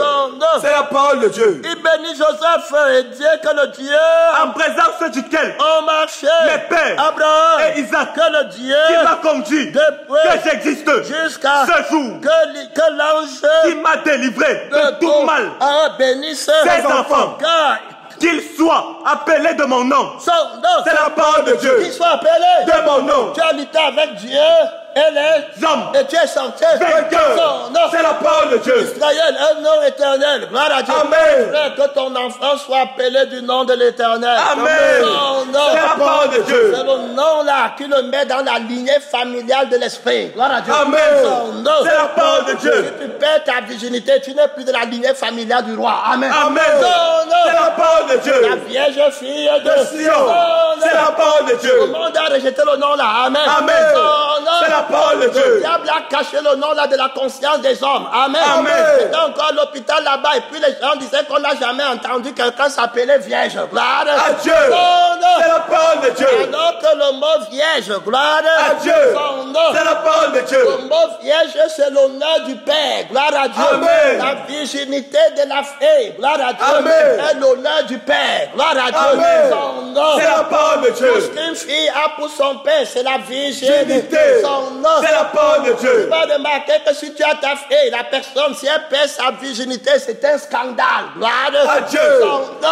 C'est la parole de Dieu. Il bénit Joseph et Dieu que le Dieu en présence duquel ont marché mes pères Abraham et Isaac, que le Dieu qui m'a conduit, que j'existe jusqu'à ce jour, que l'ange qui m'a délivré de tout mal, bénisse ses enfants, qu'ils soient appelés de mon nom. C'est la parole de Dieu. Qu'ils soient appelés de mon nom. Tu as lutté avec Dieu et les hommes. Et tu es sorti vainqueur. C'est la parole de Dieu. Israël, un nom éternel. Gloire à Dieu. Amen. Frère, que ton enfant soit appelé du nom de l'éternel. Amen. C'est la parole de Dieu. C'est le nom là qui le met dans la lignée familiale de l'esprit. Gloire à Dieu. Amen. C'est la parole de Dieu. Si tu perds ta virginité, tu n'es plus de la lignée familiale du roi. Amen. Amen. C'est la parole de Dieu. La vierge fille de Sion. C'est la parole de Dieu. Le monde a rejeté le nom là. Amen. Amen. C'est la parole de Dieu. Le diable a caché le nom là de la conscience des hommes. Amen. Amen. C'était encore à l'hôpital là-bas. Et puis les gens disaient qu'on n'a jamais entendu quelqu'un s'appeler vierge. Gloire à Dieu. C'est la parole de Dieu. Alors que le mot vierge, gloire à Dieu. C'est la parole de Dieu. Le mot vierge, c'est l'honneur du Père. Gloire à Dieu. Amen. La virginité de la fée. Gloire à Dieu. Amen. Et l'honneur du Père. Gloire à Dieu. Amen. C'est la parole de Dieu. Tout ce qu'une fille a pour son père, c'est la virginité. C'est la parole de Dieu. Tu vas remarquer que si tu as ta fille, la personne, si elle perd sa virginité, c'est un scandale. Gloire à Dieu.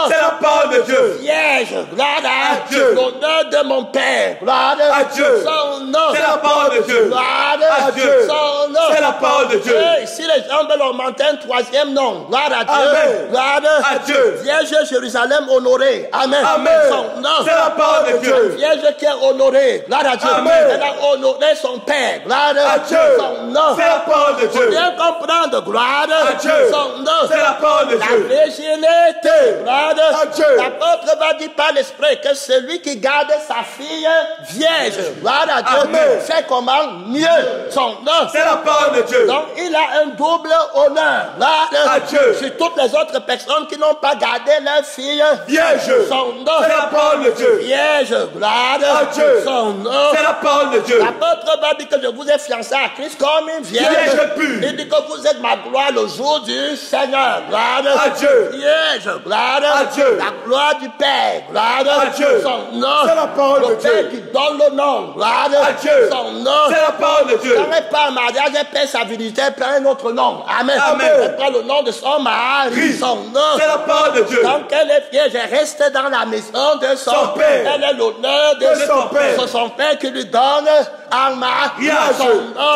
C'est la parole de Dieu. Vierge, gloire à Dieu. L'honneur de mon Père. Gloire à Dieu. Son nom. C'est la parole de Dieu. Gloire à Dieu. Son nom. C'est la parole de Dieu. Et si les gens veulent augmenter un troisième nom, gloire à Dieu. Amen. Gloire à Dieu. Vierge Jérusalem honorée. Amen. Amen. Son nom. C'est la parole de Dieu. Vierge qui est honorée. Gloire à Dieu. Amen. Elle a honoré son Père. Gloire à Dieu. Son nom. C'est la parole de Dieu. Bien comprendre. Gloire à Dieu. Son nom. C'est la parole de Dieu. La virginité. Gloire à Dieu. L'apôtre va dire par l'esprit que celui qui garde sa fille vierge, gloire à Dieu, Amen. fait comment? Mieux. Son nom. C'est la parole de Dieu. Donc il a un double honneur. Gloire à Dieu. Sur toutes les autres personnes qui n'ont pas gardé leur fille vierge. Son nom. C'est la parole de Dieu. Vierge, gloire à Dieu. Son nom. C'est la parole de Dieu. L'apôtre va dire que je vous ai fiancé à Christ comme une vierge pure. Il dit que vous êtes ma gloire le jour du Seigneur. Gloire à Dieu. Vierge, gloire à Dieu. La gloire du Père. Gloire à Dieu. Son nom. C'est la parole de le Père Dieu. qui donne le nom. Gloire à Dieu. Son nom. C'est la parole de Dieu. Quand elle part en mariage, elle perd sa virginité, elle prend un autre nom. Amen. Amen. Elle prend le nom de son mari. Son nom. C'est la parole de Dieu. Donc elle est vierge, elle reste dans la maison de son père. Elle est l'honneur de son père. C'est son père qui lui donne en mariage.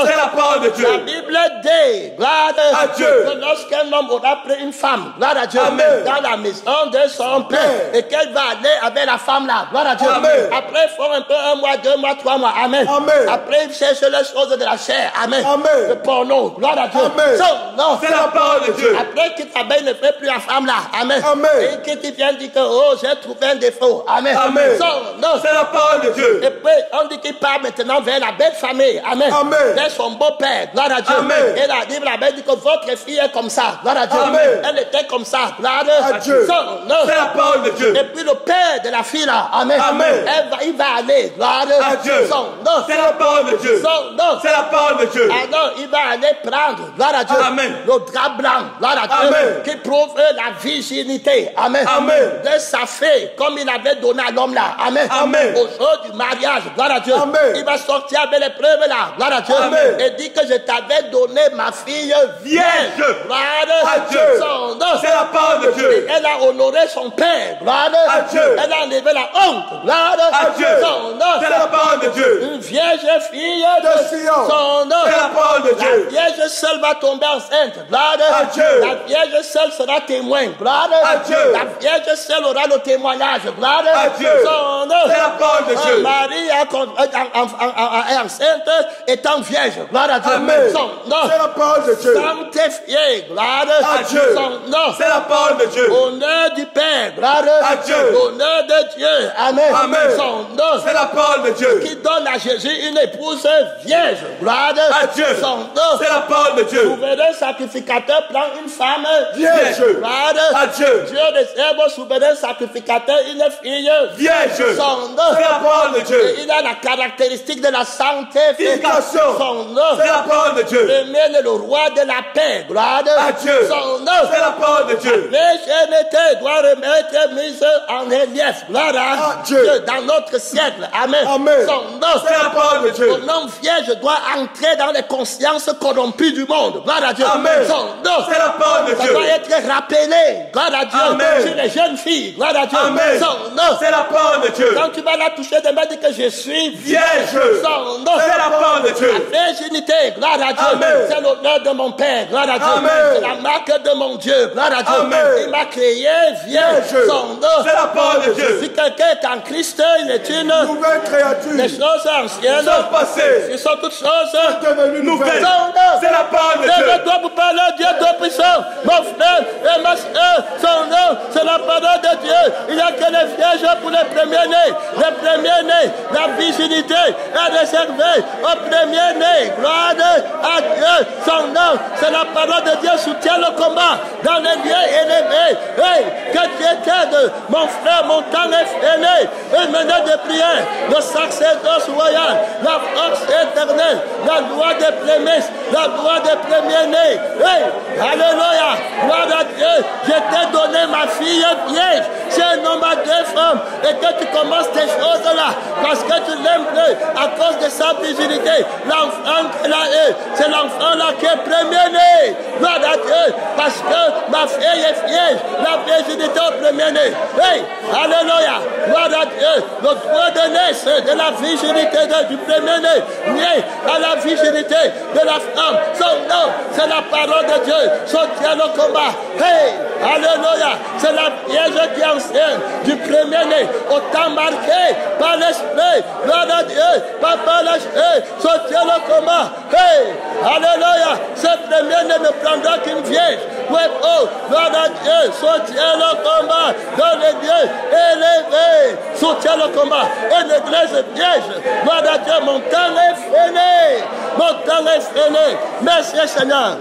C'est la parole de Dieu. La Bible dit, gloire à Dieu, que lorsqu'un homme aura pris une femme, gloire à Dieu, Amen. dans la maison de son père, et qu'elle va aller avec la femme là, gloire à Dieu. Amen. Après, il faut un peu 1 mois, 2 mois, 3 mois, amen. Amen. Après, il cherche les choses de la chair, amen. Amen. Le porno, gloire à Dieu. Amen. C'est la parole de Dieu. Après qu'il t'abeille, ne fait plus la femme là, amen. Amen. Et que tu viens dire que, oh, j'ai trouvé un défaut, amen. Amen. Non. C'est la parole de Dieu. Et puis, on dit qu'il part maintenant vers la belle famille. Amen. Amen. Vers son beau-père. Gloire à Dieu. Amen. Et la Bible a dit que votre fille est comme ça. Gloire à Dieu. Amen. Elle était comme ça. Gloire à Dieu. Non. C'est la parole de Dieu. Et puis le père de la fille là. Amen. Amen. Il va aller. Gloire à Dieu. Non. C'est la parole de Dieu. Non. C'est la parole de Dieu. Alors, il va aller prendre. Gloire à Dieu. Amen. Le drap blanc. Gloire à Dieu. Amen. Qui prouve la virginité. Amen. Amen. De sa fille, comme il avait donné à l'homme là. Amen. Amen. Au jour du mariage. Gloire à Dieu. Amen. Il va sortir avait les preuves là. Gloire à Dieu. Et dit que je t'avais donné ma fille vierge. Gloire à Dieu. C'est la parole de Dieu. Et elle a honoré son père. Gloire à Dieu. Elle a enlevé la honte. Gloire à Dieu. C'est la parole de Dieu. Une vierge fille de Sion. C'est la parole de Dieu. La vierge seule va tomber enceinte. Gloire à Dieu. La vierge seule sera témoin. Gloire à Dieu. La vierge seule aura le témoignage. Gloire à Dieu. C'est la parole de Dieu. Marie est enceinte étant vierge. Gloire à Dieu. Amen. C'est la parole de Dieu. Sanctifié. Gloire à Dieu. C'est la parole de Dieu. Au nom du Père. Gloire à Dieu. Au nom de Dieu. Amen. Amen. C'est la parole de Dieu. Qui donne à Jésus une épouse vierge. Gloire à Dieu. C'est la parole de Dieu. Souverain sacrificateur prend une femme vierge. Gloire à Dieu. Dieu réserve au souverain sacrificateur une fille vierge. C'est la parole de Dieu. Et il a la caractéristique de la sanctification. C'est la parole de Dieu. Le roi de la paix. Gloire à Dieu. C'est la parole de Dieu. La virginité doit être mise en relief. Gloire à Dieu. Dans notre siècle. Amen. C'est la parole de Dieu. Ton homme vierge doit entrer dans les consciences corrompues du monde. Gloire à Dieu. Amen. C'est la parole de Dieu. Ça doit être rappelé. Gloire à Dieu. Amen. Sur les jeunes filles. Gloire à Dieu. Amen. C'est la parole de Dieu. Quand tu vas la toucher, tu vas dire que je suis vierge. C'est la parole de Dieu. La virginité. Gloire à Dieu. Amen. C'est l'honneur de mon Père. Gloire à Dieu. Amen. C'est la marque de mon Dieu. Gloire à Dieu. Amen. Il m'a créé vierge. C'est la parole de Dieu. Si quelqu'un est en Christ, il est une nouvelle créature. Les choses anciennes sont passées. Ce sont toutes choses devenues nouvelles. C'est la parole de Dieu. Lève-toi pour parler, Dieu tout puissant. Mon frère et ma soeur, son nom, c'est la parole de Dieu. Il n'y a que les vierges pour les premiers-nés. Les premiers-nés, la virginité est réservée aux premiers-nés. Gloire à Dieu. Son nom, c'est la parole de Dieu. Soutient le combat dans les lieux élevés. Hey, que Dieu t'aide, mon frère, mon temps est fini. Une minute de prière, le sacerdoce royal, la force éternelle, la loi des prémices, la loi des premiers-nés. Hey, alléluia, gloire à Dieu. Je t'ai donné ma fille vierge. C'est un homme à deux femmes. Et que tu commences tes choses-là, parce que tu l'aimes plus à cause de sa virginité. L'enfant qu'elle a eu, c'est l'enfant-là qui est premier-né. Gloire à Dieu, parce que ma fille est vierge. La virginité au premier-né. Hey, alléluia, gloire à Dieu. Le droit de naissance de la virginité du premier-né, lié à la virginité de la femme. Son nom, c'est la parole de Dieu. Soutient le combat. Hey, alléluia, c'est la vierge qui enseigne du premier-né, autant marqué par l'esprit. Gloire à Dieu, par l'esprit. Soutient le combat. Hey, alléluia, ce premier-né ne prendra qu'une vierge. Oui, oh, gloire à Dieu, soutient le combat dans les dieux élevés. Soutient le combat. Et l'église vierge, gloire à Dieu, mon temps est fini. Mon temps est fini. Merci Seigneur.